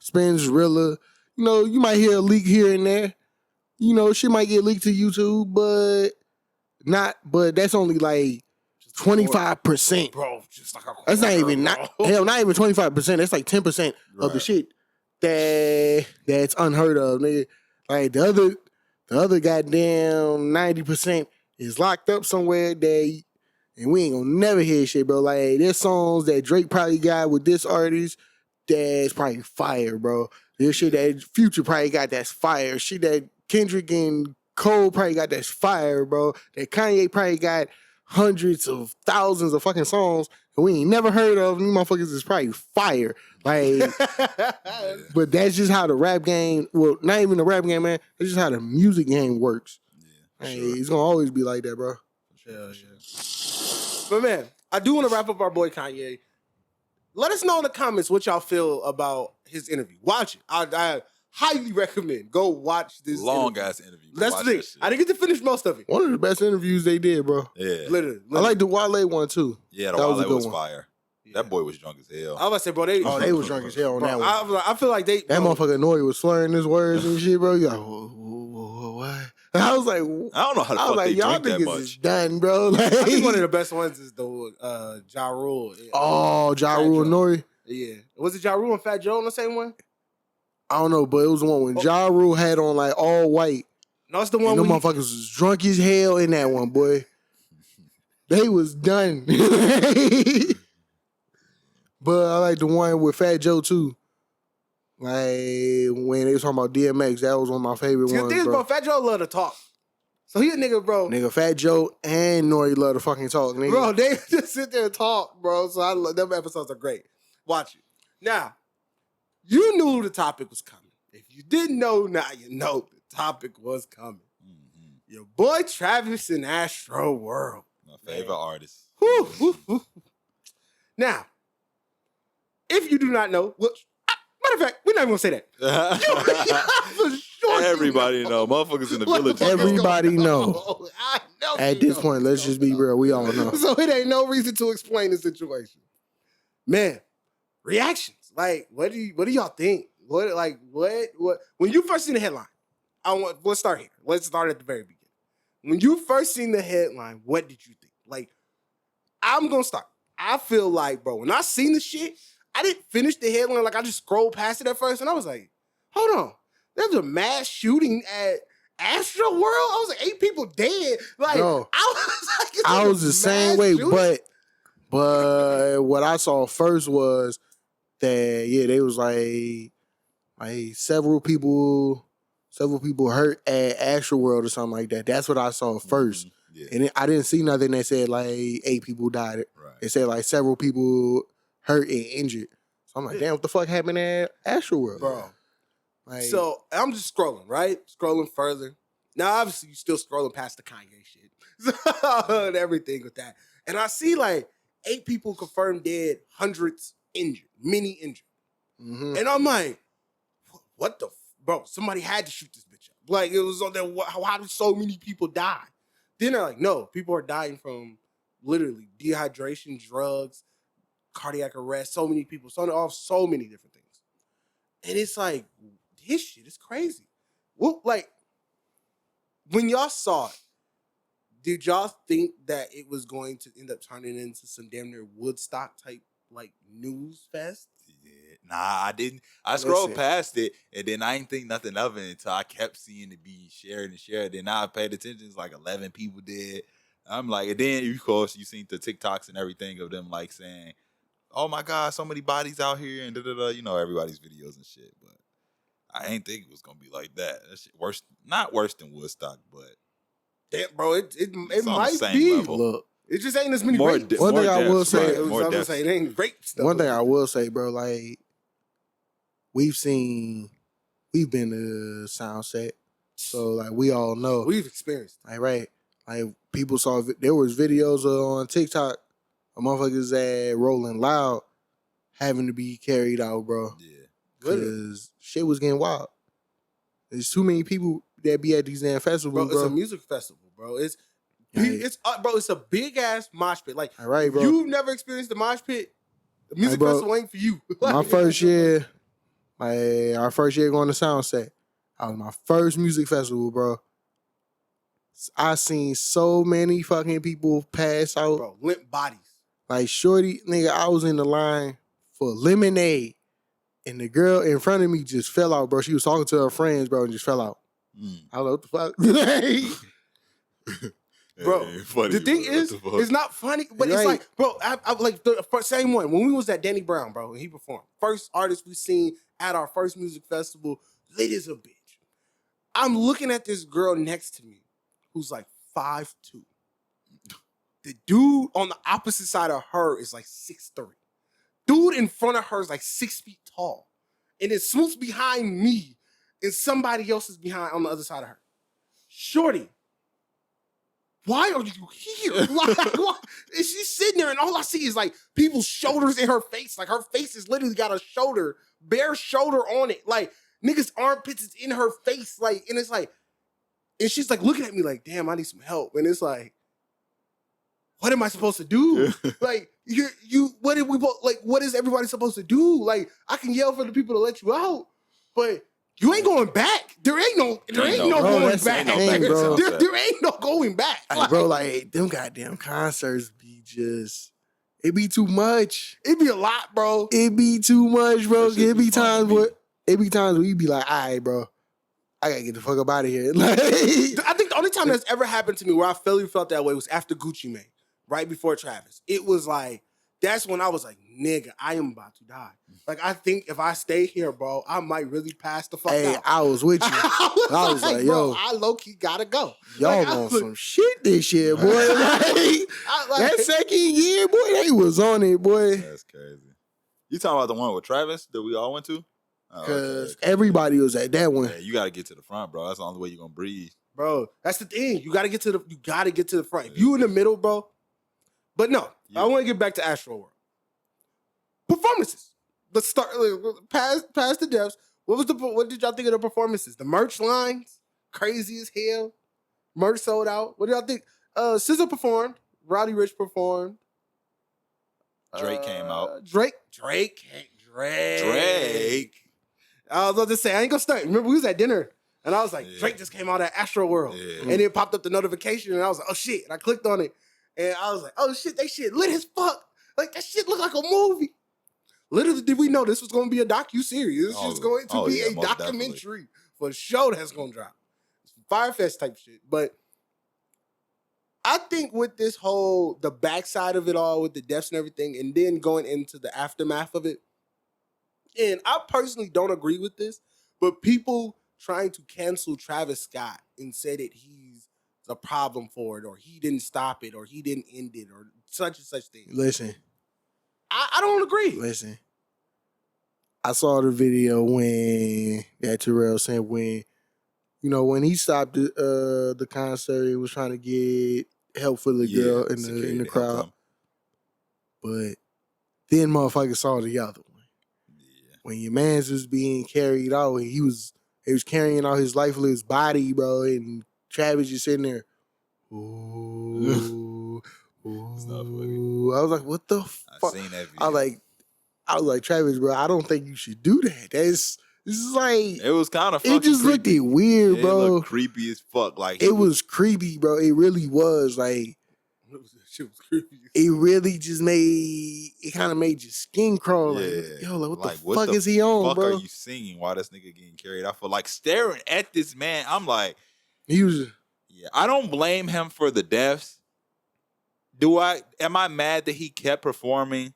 Spinzrilla. You might hear a leak here and there. Shit might get leaked to YouTube, but that's only like 25%. Bro, just like a quarter, that's not even not even 25%. That's like 10% of the shit that's unheard of, nigga. Like the other goddamn 90% is locked up somewhere and we ain't gonna never hear shit, bro. Like, there's songs that Drake probably got with this artist that's probably fire, bro. There's shit that Future probably got that's fire. Shit that Kendrick and Cole probably got that's fire, bro. That Kanye probably got hundreds of thousands of fucking songs that we ain't never heard of. These motherfuckers is probably fire. Like, but that's just how the rap game, well, not even the rap game, man. That's just how the music game works. Yeah, Hey, sure. it's gonna always be like that, bro. Yeah. But man, I do want to wrap up our boy Kanye. Let us know in the comments what y'all feel about his interview. Watch it. I highly recommend. Go watch this long ass interview. That's the thing. I didn't get to finish most of it. One of the best interviews they did, bro. Yeah. Literally. I like the Wale one too. Yeah, the That Wale was a good was one. fire. Yeah. That boy was drunk as hell. I was about to say, bro, They was drunk as hell on that one. I feel like That motherfucker N.o.r.e was slurring his words and shit, bro. You like, what? And I was like, I don't know how the I was fuck like, they y'all drink that niggas much. is done, bro. Like, I think one of the best ones is the Ja Rule. oh, Ja Fat Rule Joe. and N.o.r.e. Yeah. Was it Ja Rule and Fat Joe on the same one? I don't know, but it was the one when Ja Rule had on like all white. No, it's the one And them where motherfuckers was drunk as hell in that one, boy. They was done. But I like the one with Fat Joe too. Like when they was talking about DMX, that was one of my favorite the ones, thing is, bro. bro, Fat Joe love to talk. So he a nigga, bro. Nigga, Fat Joe and N.o.r.e love to fucking talk, nigga. Bro, they just sit there and talk, bro. So I love them episodes are great. Watch it. Now, you knew the topic was coming. If you didn't know, now you know the topic was coming. Mm-hmm. Your boy Travis in Astroworld. My favorite artist. Whew, whew, whew. Now, if you do not know, which, matter of fact, we're not even gonna say that. For sure Everybody know. Motherfuckers in the village. Everybody know. I know. At this point, let's just be real. We all know. So it ain't no reason to explain the situation. Man, reactions. Like, what do y'all think? What when you first seen the headline? Let's start here. Let's start at the very beginning. When you first seen the headline, what did you think? Like, I'm gonna start. I feel like, bro, when I seen the shit, I didn't finish the headline. Like, I just scrolled past it at first, and I was like, hold on. There's a mass shooting at Astroworld? I was like, 8 people dead. Like, Bro, I was the same way, but what I saw first was that they was like several people hurt at Astroworld or something like that. That's what I saw first. Yeah. And I didn't see nothing that said like 8 people died. Right. It said like several people hurt and injured. So I'm like, damn, what the fuck happened at Astroworld? Bro. Like, So I'm just scrolling, right? Scrolling further. Now, obviously, you're still scrolling past the Kanye shit and everything with that. And I see like 8 people confirmed dead, hundreds injured, many injured. mhm. And I'm like, what the bro? Somebody had to shoot this bitch up. Like, it was on there. How did so many people die? Then they're like, no, people are dying from literally dehydration, drugs, cardiac arrest. So many people, so many different things. And it's like, this shit is crazy. Well, like, when y'all saw it, did y'all think that it was going to end up turning into some damn near Woodstock type like news fest? Yeah. Nah, I didn't. I scrolled Listen. past it, and then I didn't think nothing of it until I kept seeing it be shared and shared. Then I paid attention. It's like 11 people dead. I'm like, and then of course you seen the TikToks and everything of them like saying, "Oh my God, so many bodies out here," and da da da. You know, everybody's videos and shit. But I ain't think it was gonna be like that. That shit worse, not worse than Woodstock, but Damn, bro, it it's on the might same be. level. Look, It just ain't as many More rapes. One thing I will deaths, say- right, I was more gonna deaths. say it ain't rape stuff. one thing I will say, bro, like we've been to Soundset, so like we all know, We've experienced. like right, like people saw there was videos on TikTok of motherfuckers that rolling loud having to be carried out, bro, Yeah. because shit was getting wild. There's too many people that be at these damn festivals, Bro, bro. it's a music festival, bro. It's Like, bro, it's a big ass mosh pit. Like, all right, bro. you've never experienced the mosh pit. The music bro, festival ain't for you. My first year, our first year going to Soundset, that was my first music festival, bro. I seen so many fucking people pass out. bro, limp bodies. Like, shorty, nigga, I was in the line for lemonade, and the girl in front of me just fell out, bro. She was talking to her friends, bro, and just fell out. I don't know what the fuck. Bro, Funny, the thing bro. is, What the fuck? it's not funny, but it's Right. like, bro, I like the same one. When we was at Danny Brown, bro, and he performed. First artist we seen at our first music festival, lit as a bitch. I'm looking at this girl next to me who's like 5'2". The dude on the opposite side of her is like 6'3". Dude in front of her is like 6 feet tall. And then Smoot's behind me and somebody else is behind on the other side of her. Shorty, why are you here? Like, what? And she's sitting there and all I see is like people's shoulders in her face. Like her face has literally got a shoulder, bare shoulder on it. Like niggas' armpits is in her face. Like, and it's like, and she's like looking at me like, damn, I need some help. And it's like, what am I supposed to do? Like, what did we both, like, what is everybody supposed to do? Like, I can yell for the people to let you out, but you ain't going back. There ain't no going back. There ain't no going back. Like, bro, like, them goddamn concerts be just, it be too much. It be a lot, bro. It be too much, bro. It be times where you be like, all right, bro, I gotta get the fuck up out of here. Like, I think the only time that's ever happened to me where I felt that way was after Gucci Mane. Right before Travis. It was like, that's when I was like, nigga, I am about to die. Like, I think if I stay here, bro, I might really pass the fuck out. I was with you. I was like, yo, bro, I low-key gotta go. Y'all like, want some shit this year, boy. That second year, boy, they was on it, boy. That's crazy. You talking about the one with Travis that we all went to? Because everybody was at that one. Yeah, you gotta get to the front, bro. That's the only way you're gonna breathe. Bro, that's the thing. You gotta get to the front. If you in the middle, bro. But no, I want to get back to Astroworld. Performances. Let's start past the deaths. What did y'all think of the performances? The merch lines, crazy as hell. Merch sold out. What did y'all think? SZA performed. Roddy Ricch performed. Drake came out. Drake. I was about to say, I ain't gonna start. Remember, we was at dinner. And I was like, Drake just came out at Astroworld. Yeah. And it popped up the notification. And I was like, oh shit. And I clicked on it. And I was like, oh shit, that shit lit as fuck. Like, that shit looked like a movie. Literally, did we know this was going to be a docu-series? This was going to be a documentary for a show that's going to drop. Firefest type shit. But I think with this whole, the backside of it all, with the deaths and everything, and then going into the aftermath of it, and I personally don't agree with this, but people trying to cancel Travis Scott and say that he's a problem for it, or he didn't stop it, or he didn't end it, or such and such thing. Listen. I don't agree. Listen. I saw the video when Terrell said when he stopped the concert, he was trying to get help for the girl in the crowd. But then motherfuckers saw the other one. Yeah. When your man's was being carried out, he was carrying out his lifeless body, bro, and Travis just sitting there. Ooh, it's not funny. I was like, what the fuck? I seen that video. I was like, Travis, bro, I don't think you should do that. This is like, it was kind of fucking it just creepy. Looked weird, bro. It looked creepy as fuck. Like it was creepy, bro. It really was. Like, shit was creepy. It really just kind of made your skin crawl. Yeah. Like, yo, like, what the fuck is he on, bro? What are you singing while this nigga getting carried out for? Like, staring at this man, I'm like, he was. Yeah, I don't blame him for the deaths. Am I mad that he kept performing?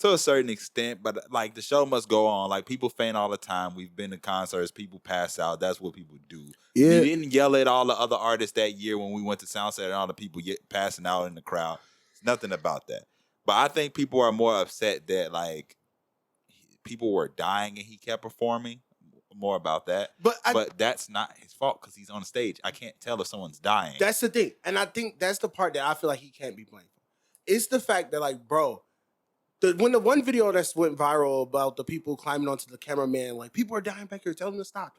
To a certain extent, but like the show must go on. Like people faint all the time. We've been to concerts, people pass out. That's what people do. Yeah. We didn't yell at all the other artists that year when we went to Soundset and all the people passing out in the crowd. It's nothing about that. But I think people are more upset that like people were dying and he kept performing. More about that. But that's not his fault because he's on the stage. I can't tell if someone's dying. That's the thing. And I think that's the part that I feel like he can't be blamed for. It's the fact that like, bro, when the one video that's went viral about the people climbing onto the cameraman, like, people are dying back here, tell them to stop.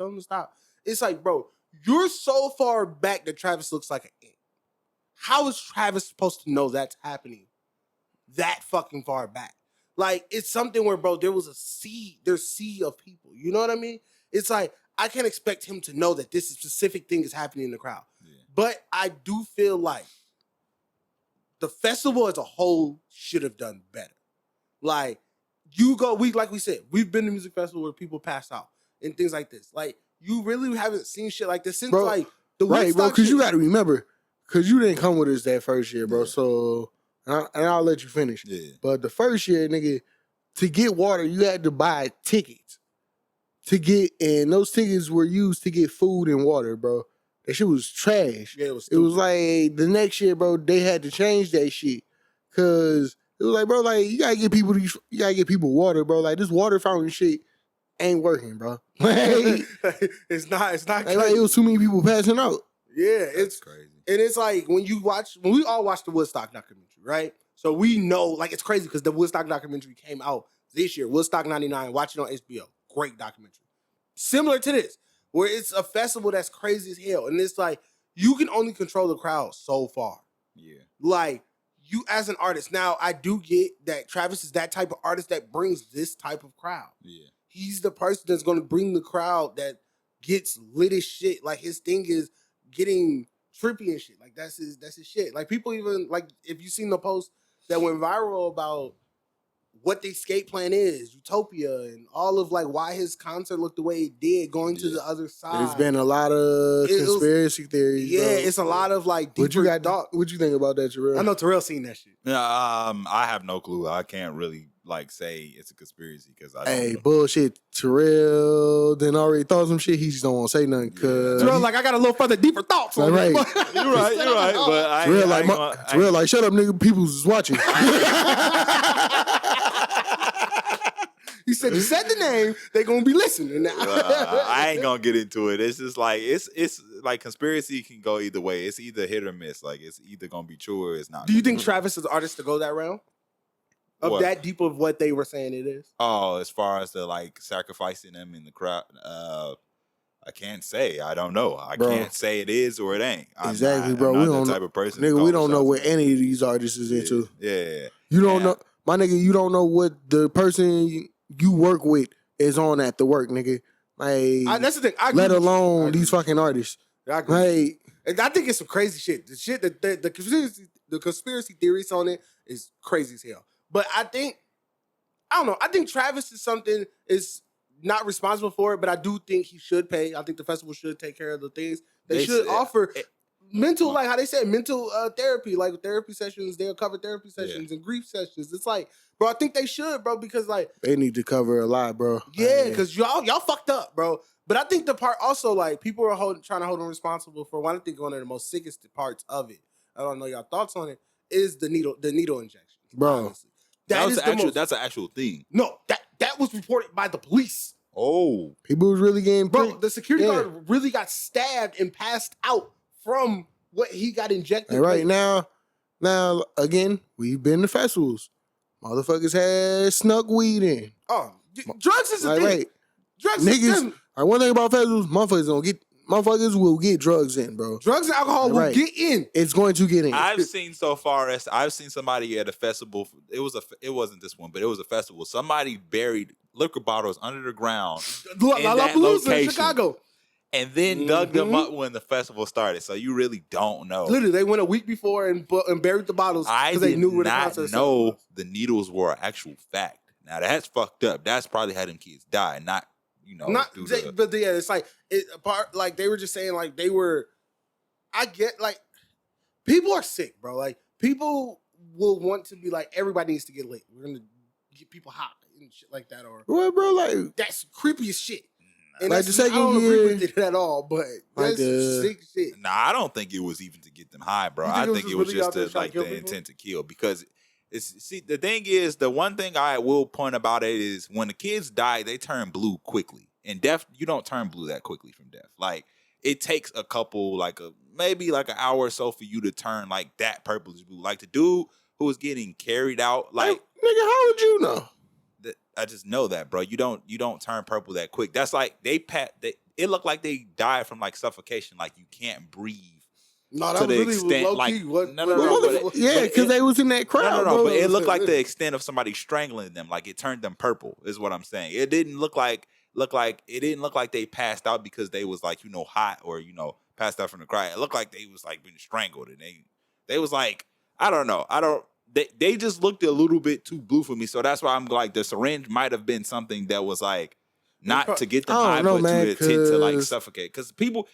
It's like, bro, you're so far back that Travis looks like an ant. How is Travis supposed to know that's happening that fucking far back? Like, it's something where, bro, there's sea of people. You know what I mean? It's like, I can't expect him to know that this specific thing is happening in the crowd. Yeah. But I do feel like the festival as a whole should have done better. Like, like we said, we've been to music festival where people pass out and things like this. Like, you really haven't seen shit like this since, bro, like, the right, bro, because you got to remember, because you didn't come with us that first year, bro. Yeah. So, and I'll let you finish. Yeah. But the first year, nigga, to get water, you had to buy tickets. And those tickets were used to get food and water, bro. That shit was trash. Yeah, it was It was like the next year, bro, they had to change that shit. Cause it was like, bro, like you gotta get people water, bro. Like this water fountain shit ain't working, bro. Like, it's not like it was too many people passing out. Yeah, That's crazy. And it's like when we all watched the Woodstock documentary, right? So we know, like, it's crazy because the Woodstock documentary came out this year. Woodstock 99, watch it on HBO. Great documentary. Similar to this, where it's a festival that's crazy as hell. And it's like, you can only control the crowd so far. Yeah. Like, you as an artist. Now, I do get that Travis is that type of artist that brings this type of crowd. Yeah. He's the person that's going to bring the crowd that gets lit as shit. Like, his thing is getting trippy and shit. Like, that's his shit. Like, people even, like, if you seen the post that went viral about what the escape plan is, Utopia, and all of, like, why his concert looked the way it did, going to the other side. There's been a lot of conspiracy theories. Yeah, bro. it's a lot of, like, deeper thought. What you think about that, Terrell? I know Terrell seen that shit. Yeah, I have no clue. I can't really like say it's a conspiracy because I don't know. Bullshit. Terrell then already thought some shit. He just don't want to say nothing because Terrell, like, I got a little further, deeper thoughts on right. it. You're right. But Terrell, like, shut up, nigga. People's is watching. He said, you said the name, they gonna be listening now. I ain't gonna get into it. It's just like it's like conspiracy can go either way. It's either hit or miss. Like it's either gonna be true or it's not. Do you think Travis is the artist to go that round? Of that deep of what they were saying it is? Oh, as far as the like sacrificing them in the crowd, I can't say. I don't know. I can't say it is or it ain't. Exactly, bro. I'm we not don't the know. type of person. Nigga, we don't know what any of these artists is into. Yeah. You don't know, my nigga. You don't know what the person you work with is on at the work, nigga. Like that's the thing. Let alone these fucking artists. I agree. Like, and I think it's some crazy shit. The shit that the conspiracy theories on it is crazy as hell. But I think Travis is not responsible for it, but I do think he should pay. I think the festival should take care of the things. They should offer mental, like how they said, mental therapy, like therapy sessions. They'll cover therapy sessions and grief sessions. It's like, bro, I think they should, bro, because like they need to cover a lot, bro. Yeah, because y'all fucked up, bro. But I think the part also, like, people are trying to hold them responsible for one. I think one of the most sickest parts of it, I don't know y'all thoughts on it, is the needle injection, bro. Honestly. That's an actual thing. No, that was reported by the police. Oh, people was really getting the security guard really got stabbed and passed out from what he got injected. And right now again, we've been to festivals. Motherfuckers had snuck weed in. Oh, drugs is a thing. Right. Drugs, niggas. One thing about festivals, motherfuckers will get drugs in, bro. Drugs and alcohol will get in. It's going to get in. I've seen somebody at a festival. It wasn't this one, but it was a festival. Somebody buried liquor bottles under the ground in Chicago, and then dug them up when the festival started. So you really don't know. Literally, they went a week before and buried the bottles because they knew where the concert was. I know the needles were an actual fact. Now that's fucked up. That's probably how them kids died, not. But yeah, it's like like they were just saying like they were. I get like people are sick, bro. Like people will want to be like everybody needs to get lit. We're gonna get people hot and shit like that, or what, bro? Like that's creepy as shit. And like the second I don't year, agree with it at all, but like that's sick shit. Nah, I don't think it was even to get them high, bro. I think it was just to like the intent to kill because. The thing is, the one thing I will point about it is when the kids die, they turn blue quickly. And death, you don't turn blue that quickly from death. Like it takes a couple, maybe like an hour or so for you to turn like that purplish blue. Like the dude who was getting carried out, like nigga, how would you know? I just know that, bro. You don't turn purple that quick. That's like it looked like they died from like suffocation, like you can't breathe. No, that was really extent, low key. Because they was in that crowd. No, but it looked like the extent of somebody strangling them. Like it turned them purple, is what I'm saying. It didn't look like they passed out because they was like hot or passed out from the crowd. It looked like they was like being strangled, and they was like I don't know. They just looked a little bit too blue for me. So that's why I'm like the syringe might have been something that was like. Not to get them high, but to like suffocate. Because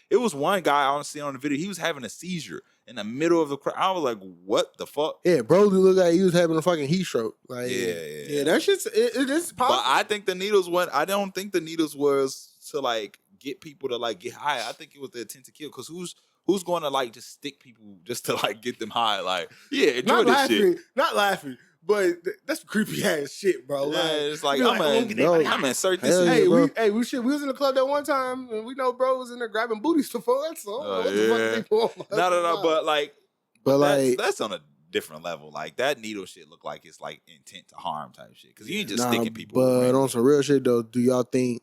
it was one guy I see on the video. He was having a seizure in the middle of the crowd. I was like, "What the fuck?" Yeah, bro, looked like he was having a fucking heat stroke. Like, yeah, that shit's it is possible. But I think the needles went. I don't think the needles was to like get people to like get high. I think it was the intent to kill. Because who's going to like just stick people just to like get them high? Like, yeah, enjoy this shit. Not laughing, but that's creepy ass shit, bro. Yeah, Like, it's like I'm gonna insert this. Hey, we was in the club that one time, and we know bro was in there grabbing booties before that. So what the fuck people? No, but like that's on a different level. Like that needle shit look like it's like intent to harm type shit. Because you ain't just sticking people. But on some real shit though, do y'all think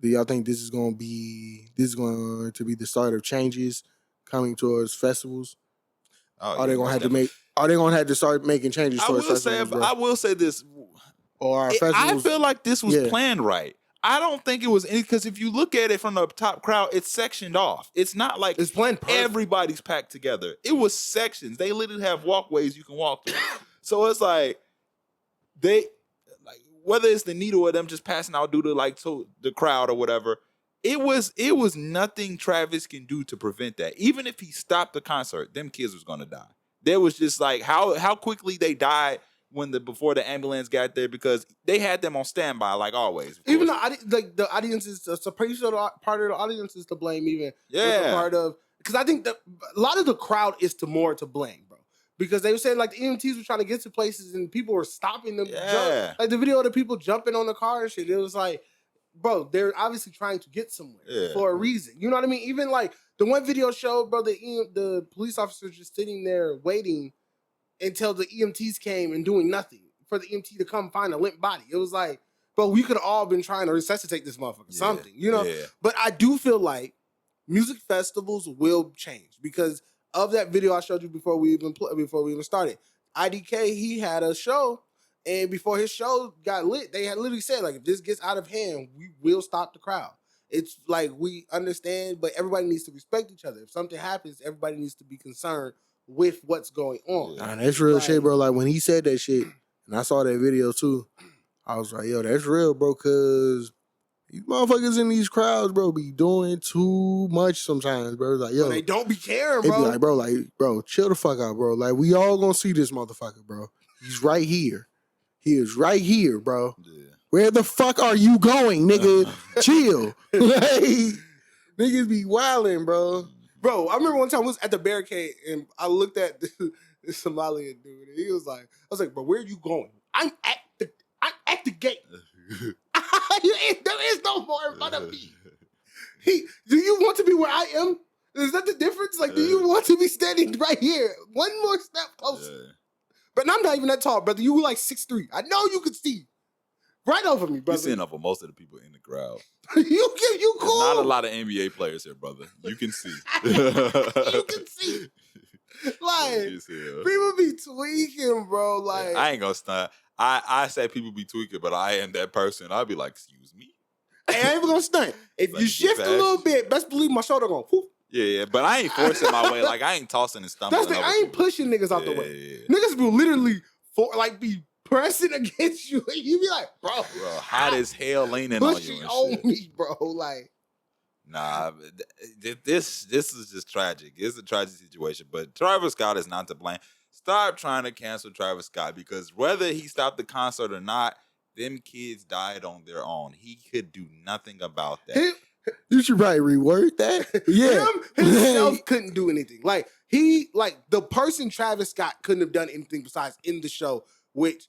this is going to be the start of changes coming towards festivals? Are they going to have to start making changes towards festivals? I will say this. Or I feel like this was planned right. I don't think it was any, because if you look at it from the top crowd, it's sectioned off. It's not like it's planned perfect. Everybody's packed together. It was sections. They literally have walkways you can walk through. So it's like whether it's the needle or them just passing out due to like to the crowd or whatever, it was nothing Travis can do to prevent that. Even if he stopped the concert, them kids was gonna die. There was just like how quickly they died before the ambulance got there, because they had them on standby like always. Even the audience is a pretty sure part of the audience is to blame. Even part of, because I think that a lot of the crowd is more to blame, bro. Because they were saying like the EMTs were trying to get to places and people were stopping them. Yeah. Like the video of the people jumping on the car and shit. It was like, bro, they're obviously trying to get somewhere for a reason. You know what I mean? Even like the one video showed, bro, the police officers just sitting there waiting until the EMTs came and doing nothing for the EMT to come find a limp body. It was like, bro, we could have all been trying to resuscitate this motherfucker, something, you know? Yeah. But I do feel like music festivals will change because of that video I showed you before we even started. IDK, he had a show, and before his show got lit, they had literally said, like, if this gets out of hand, we will stop the crowd. It's like, we understand, but everybody needs to respect each other. If something happens, everybody needs to be concerned with what's going on. Nah, that's real shit, bro. Like, when he said that shit, and I saw that video too, I was like, yo, that's real, bro, because you motherfuckers in these crowds, bro, be doing too much sometimes, bro. Like, yo. But they don't be caring, bro. They be like, bro, chill the fuck out, bro. Like, we all gonna see this motherfucker, bro. He's right here. He is right here, bro. Yeah. Where the fuck are you going, nigga? Chill. Like, niggas be wilding, bro. Bro, I remember one time I was at the barricade and I looked at this Somalian dude and he was like, I was like, bro, where are you going? I'm at the gate. There is no more in front of me. Do you want to be where I am? Is that the difference? Like, do you want to be standing right here? One more step closer. Yeah. But I'm not even that tall, brother. You were like 6'3". I know you could see right over me, brother. You're seeing over most of the people in the crowd. you cool. There's not a lot of NBA players here, brother. You can see. You can see. Like, people be tweaking, bro. Like, I ain't gonna stunt. I say people be tweaking, but I am that person. I'll be like, excuse me. Hey, I ain't even gonna stunt. If like, you shift a little bit, best believe my shoulder going, whoop. Yeah, but I ain't forcing my way. Like, I ain't tossing and stumbling. I ain't pushing niggas out the way. Yeah. Niggas will literally be pressing against you. And you be like, bro, hot as hell leaning on you and on shit. Me, bro. Like, nah, this is just tragic. It's a tragic situation. But Travis Scott is not to blame. Stop trying to cancel Travis Scott, because whether he stopped the concert or not, them kids died on their own. He could do nothing about that. You should probably reword that. Yeah. Himself couldn't do anything. Like, the person Travis Scott couldn't have done anything besides in the show, which,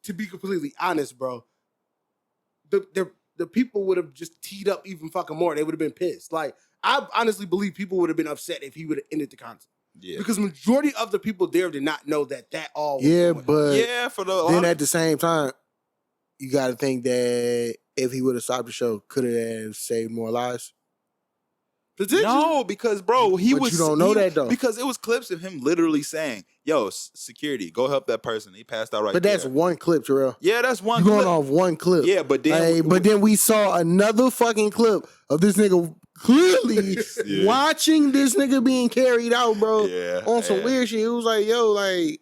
to be completely honest, bro, the people would have just teed up even fucking more. They would have been pissed. Like, I honestly believe people would have been upset if he would have ended the concert. Yeah. Because majority of the people there did not know that all was going but on. Yeah, then at the same time, you got to think that if he would have stopped the show, could it have saved more lives? No, because bro, you don't know that though. Because it was clips of him literally saying, "Yo, security, go help that person. He passed out right there." But that's one clip, Terrell. Yeah, that's one. You going off one clip. Yeah, but then we saw another fucking clip of this nigga clearly watching this nigga being carried out, bro. Yeah, on some weird shit. It was like, yo, like,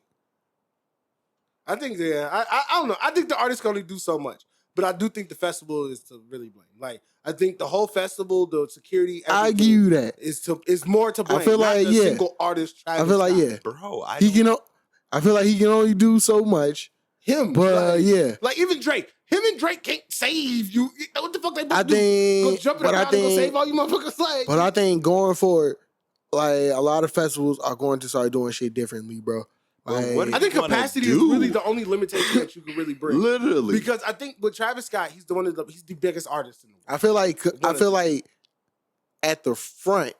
I think I don't know. I think the artist can only do so much. But I do think the festival is to really blame. Like, I think the whole festival, the security, I give you that. Is more to blame. I feel like, not the single artist. I feel like, bro. I feel like he can only do so much. Him, but like even Drake. him and Drake can't save you. What the fuck they supposed to do? Go jump in the crowd and go save all you motherfuckers. Like, but I think going forward, like a lot of festivals are going to start doing shit differently, bro. Like, I think capacity is really the only limitation that you can really bring. Literally, because I think with Travis Scott, he's the biggest artist in the world. I feel like at the front,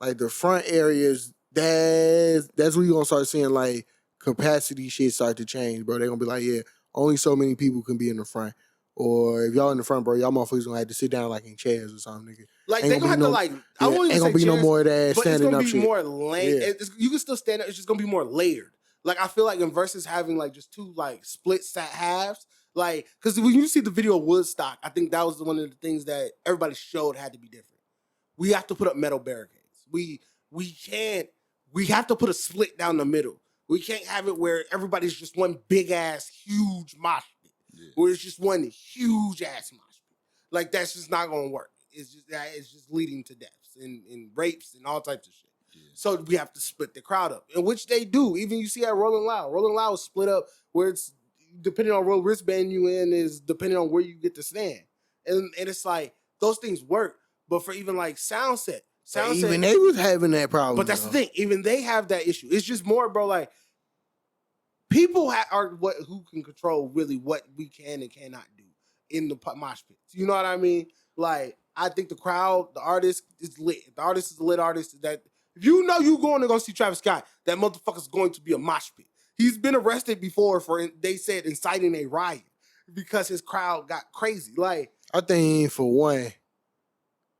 like the front areas, that's where you're gonna start seeing like capacity shit start to change, bro. They're gonna be like, yeah, only so many people can be in the front. Or if y'all in the front, bro, y'all motherfuckers gonna have to sit down like in chairs or something, nigga. Like they gonna have to like. I won't even ain't gonna say be chairs, no more of that standing up shit. It's gonna be more layered. Yeah. You can still stand up. It's just gonna be more layered. Like I feel like in versus having like just two like split sat halves, like because when you see the video of Woodstock, I think that was one of the things that everybody showed had to be different. We have to put up metal barricades. We can't. We have to put a split down the middle. We can't have it where everybody's just one big ass huge mosh pit, where it's just one huge ass mosh pit. Like that's just not gonna work. It's just leading to deaths and rapes and all types of shit. So we have to split the crowd up, in which they do. Even you see at Rolling Loud. Rolling Loud is split up where it's depending on what wristband you in is depending on where you get to stand. And it's like those things work. But for even like Soundset, even they was having that problem. But that's the thing. Even they have that issue. It's just more, bro, like people are who can control really what we can and cannot do in the mosh pits. You know what I mean? Like, I think the crowd, the artist is lit. If the artist is a lit artist, that if you know you going to go see Travis Scott, that motherfucker's going to be a mosh pit. He's been arrested before for, they said, inciting a riot because his crowd got crazy. Like, I think for one,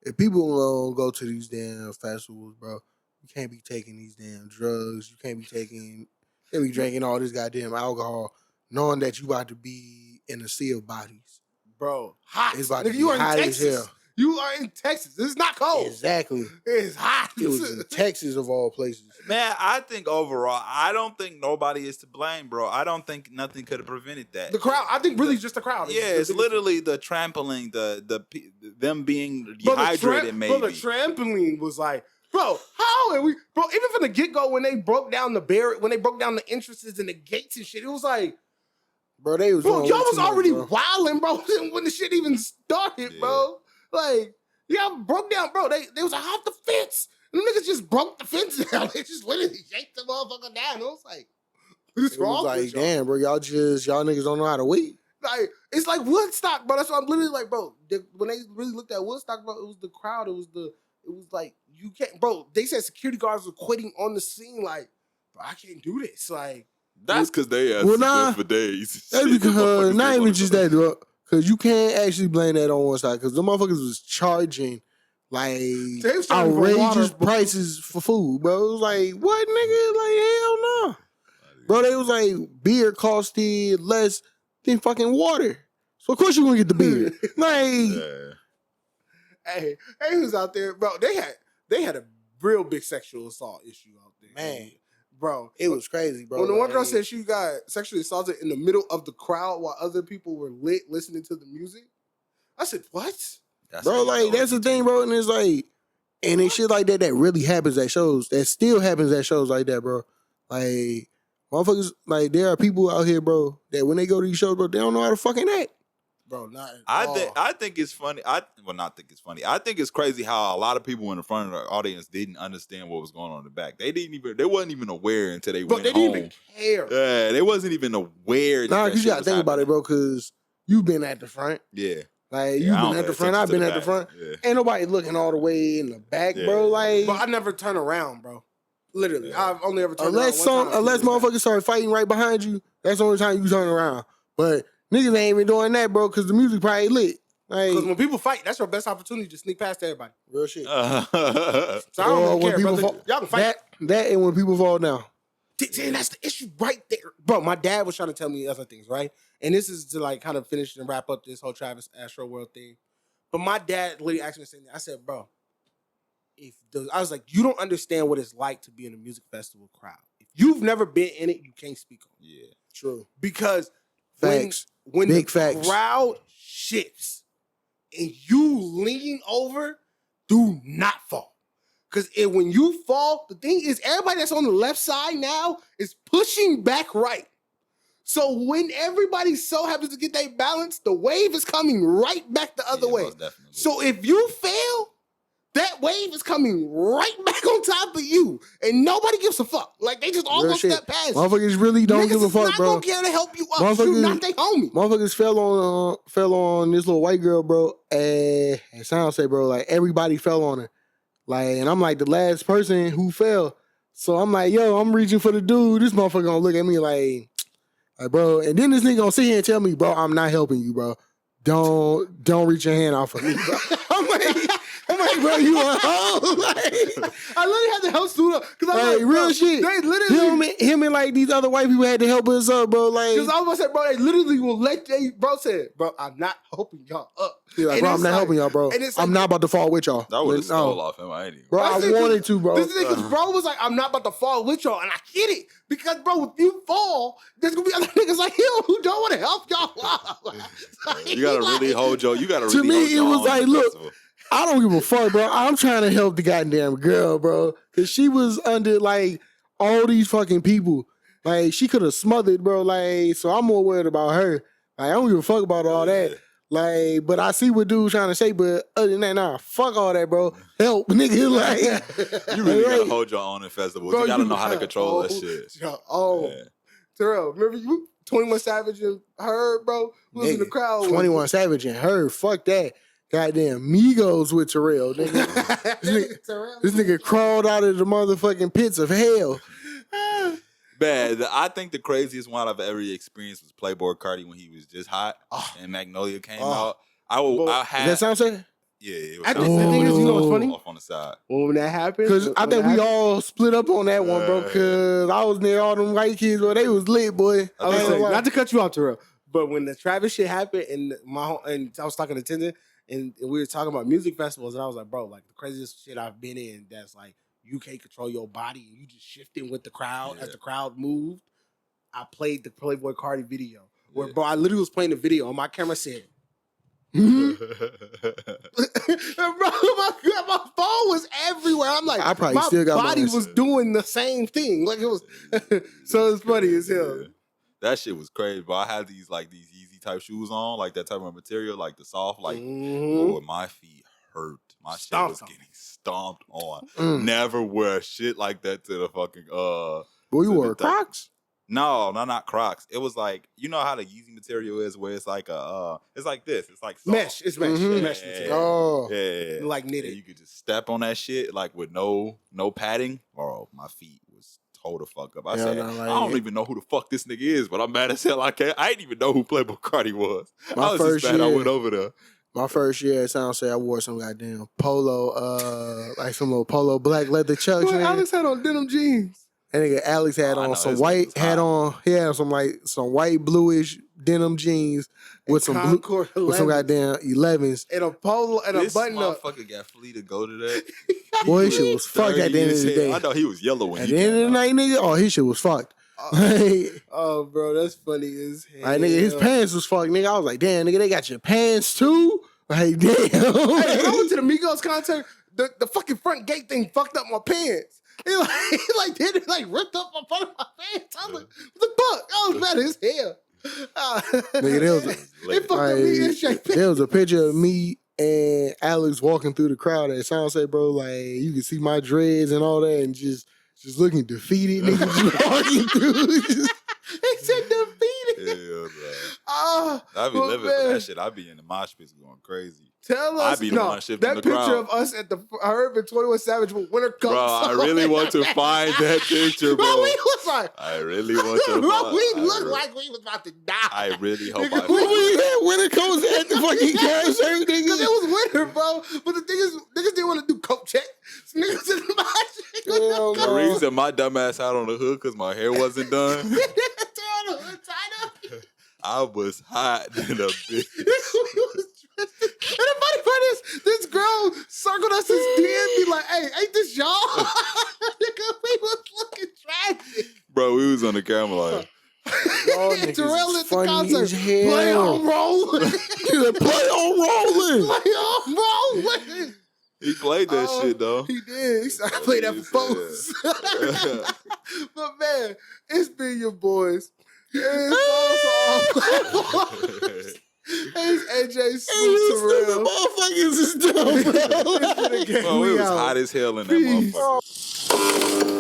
if people don't go to these damn festivals, bro, you can't be taking these damn drugs. You can't be drinking all this goddamn alcohol, knowing that you about to be in a sea of bodies. Bro, hot. It's about to be you are hot in Texas. as hell. You are in Texas. It's not cold. Exactly. It's hot. It was in Texas of all places. man. I think overall, I don't think nobody is to blame, bro. I don't think nothing could have prevented that. The crowd. I think really just the crowd. Yeah, it's literally the trampling, them being dehydrated. Maybe the trampoline was like, bro, how are we, bro? Even from the get go when they broke down the entrances and the gates and shit, it was like, bro, they was y'all was already wilding, bro, when the shit even started, bro. Like, y'all broke down, bro. They was like, hop the fence. And the niggas just broke the fence down. They just literally yanked the motherfucker down. It was like, what's wrong with y'all? Damn, bro, y'all niggas don't know how to wait. Like, it's like Woodstock, bro. That's what I'm literally like, bro. When they really looked at Woodstock, bro, it was the crowd. It was like, you can't, bro. They said security guards were quitting on the scene. Like, bro, I can't do this. Like, that's because they asked for days. That's because not even just that, bro. Because you can't actually blame that on one side. Because the motherfuckers was charging like outrageous prices for food, bro. It was like, what, nigga? Like, hell no. Bro, they was like, beer costed less than fucking water. So of course you gonna get the beer. Like, hey, who's out there, bro? They had a real big sexual assault issue out there, man. Bro, it was crazy, bro. When the one girl said she got sexually assaulted in the middle of the crowd while other people were lit listening to the music, I said, what? Bro, like, that's the thing, bro. And it's like, and it's shit like that really happens at shows. That still happens at shows like that, bro. Like, motherfuckers, like, there are people out here, bro, that when they go to these shows, bro, they don't know how to fucking act. Bro, not at all. I think it's funny. Not think it's funny. I think it's crazy how a lot of people in the front of the audience didn't understand what was going on in the back. They wasn't even aware until they went home. They didn't even care. Yeah, they wasn't even aware. Nah, you gotta think about it, bro, because you've been at the front. Yeah. Like, you've been at the front, I've been at the front. Yeah. Ain't nobody looking all the way in the back, bro. Like, but I never turn around, bro. Literally, I've only ever turned around unless motherfuckers start fighting right behind you, that's the only time you turn around. But niggas ain't even doing that, bro, because the music probably lit. Because when people fight, that's your best opportunity to sneak past everybody. Real shit. So I don't really care, brother. Y'all can fight. That and when people fall down. And that's the issue right there. Bro, my dad was trying to tell me other things, right? And this is to like kind of finish and wrap up this whole Travis Astroworld thing. But my dad literally asked me the same thing. I said, bro, I was like, you don't understand what it's like to be in a music festival crowd. If you've never been in it, you can't speak on it. Yeah. True. Because facts. When the crowd shifts and you lean over, do not fall. Because when you fall, the thing is, everybody that's on the left side now is pushing back right. So when everybody so happens to get their balance, the wave is coming right back the other way. So if you fail, that wave is coming right back on top of you, and nobody gives a fuck. Like they just all gonna step past. Motherfuckers really don't give a fuck, bro. Not gonna care to help you up. Shoot, not they homie. Motherfuckers fell on this little white girl, bro. And it sounds say, bro, like everybody fell on her. Like, and I'm like the last person who fell. So I'm like, yo, I'm reaching for the dude. This motherfucker gonna look at me like, bro. And then this nigga gonna sit here and tell me, bro, I'm not helping you, bro. Don't reach your hand off of me, bro. I'm like, bro, you a hoe. Like, I literally had to help Suit up. Cause I'm like, real shit. They literally him and like these other white people had to help us up, bro. Like, cause I was gonna say, bro, they literally will let they bro said, bro, I'm not helping y'all up. He's like, bro, I'm not helping y'all, bro. I'm not about to fall with y'all. I would have stole off him. I ain't even. Bro, I wanted to, bro. This nigga, bro was like, I'm not about to fall with y'all, and I get it because, bro, if you fall, there's gonna be other niggas like him who don't want to help y'all up. Like, you gotta really hold your. You gotta really. To me, it was like, look. Festival. I don't give a fuck, bro. I'm trying to help the goddamn girl, bro. Because she was under, like, all these fucking people. Like, she could have smothered, bro. Like, so I'm more worried about her. Like, I don't give a fuck about all that. Like, but I see what dude's trying to say, but other than that, nah, fuck all that, bro. Help, nigga. Like, you really gotta hold your own in festivals. Bro, you gotta know how to control that shit. Terrell, remember you? 21 Savage and her, bro? Who was in the crowd? 21 Savage and her, fuck that. Goddamn Migos with Terrell, nigga. This nigga crawled out of the motherfucking pits of hell. Man, I think the craziest one I've ever experienced was Playboy Cardi when he was just hot and Magnolia came out. I had that sound sad? Yeah, it was. I think you know what's funny? Off on the side. When that happened, because I think we all split up on that one, bro. Because I was near all them white kids, bro. They was lit, boy. Not to cut you off, Terrell, but when the Travis shit happened and I was talking to Tinder. And we were talking about music festivals, and I was like, bro, like the craziest shit I've been in that's like you can't control your body and you just shifting with the crowd as the crowd moved. I played the Playboy Cardi video where, bro, I literally was playing the video and my camera said, bro, my phone was everywhere. I'm like, I probably still got my body was doing the same thing. Like it was, so it's funny as hell. That shit was crazy, but I had these Yeezy type shoes on, like that type of material, like the soft, like, boy, my feet hurt. My shit was getting stomped on. Never wear shit like that to the fucking, Boy, you wore Crocs? No, not Crocs. It was like, you know how the Yeezy material is, where it's like it's like this. It's like soft. Mesh. It's mesh. Mm-hmm. Mesh material. Oh, yeah, like knitted. And you could just step on that shit like with no padding. Bro, my feet was hold the fuck up. I said, I don't even know who the fuck this nigga is, but I'm mad as hell. I didn't even know who Playboy Cardi was. I was just mad I went over there. My first year at Sound say I wore some goddamn polo, like some little polo black leather chucks. Alex had on denim jeans. And nigga Alex had on some white, he had some white bluish denim jeans with some with some goddamn 11s. And a polo and a button up. This motherfucker got Flea to go to that. Boy, his shit was fucked at the end of the day. I know he was yellow when at the end of the night, nigga, his shit was fucked. Oh, bro, that's funny as hell. Like, nigga, his pants was fucked, nigga. I was like, damn, nigga, they got your pants too? Like, damn. Hey, when I went to the Migos concert, the fucking front gate thing fucked up my pants. He ripped up my front of my pants. I was like, what the fuck? I was mad as hell. Nigga, it fucked up me in shape. There was a picture of me and Alex walking through the crowd at Soundset, bro. Like, you can see my dreads and all that and just looking defeated, nigga, just walking through. They said defeated. Hell, bro. I be living for that shit. I be in the mosh pits going crazy. Tell us, I be the one shifting the that crowd. picture of us at the Herb and 21 Savage with winter coats. Bro, I really want to find that picture, bro. Bro, we was like, I really want to. Bro, we looked like we was about to die. I really hope I. We had winter coats at the fucking concert, nigga. Because it was winter, bro. But the thing is, niggas didn't want to do coat check. So niggas in the mosh. The reason my dumb ass had on the hood because my hair wasn't done. I was hot in a bitch. And the funny part is, this girl circled us as DM, be like, hey, ain't this y'all? Nigga, we was looking tragic. Bro, we was on the camera like, Terrell at the concert. Play on rolling. Play on rolling. Play on rolling. He played that shit, though. He did. He started playing that for folks. But, man, it's been your boys. It's It's AJ Hey, Smoot you stupid Terrell. motherfuckers is dumb, bro. Bro, it was hot as hell in that motherfucker.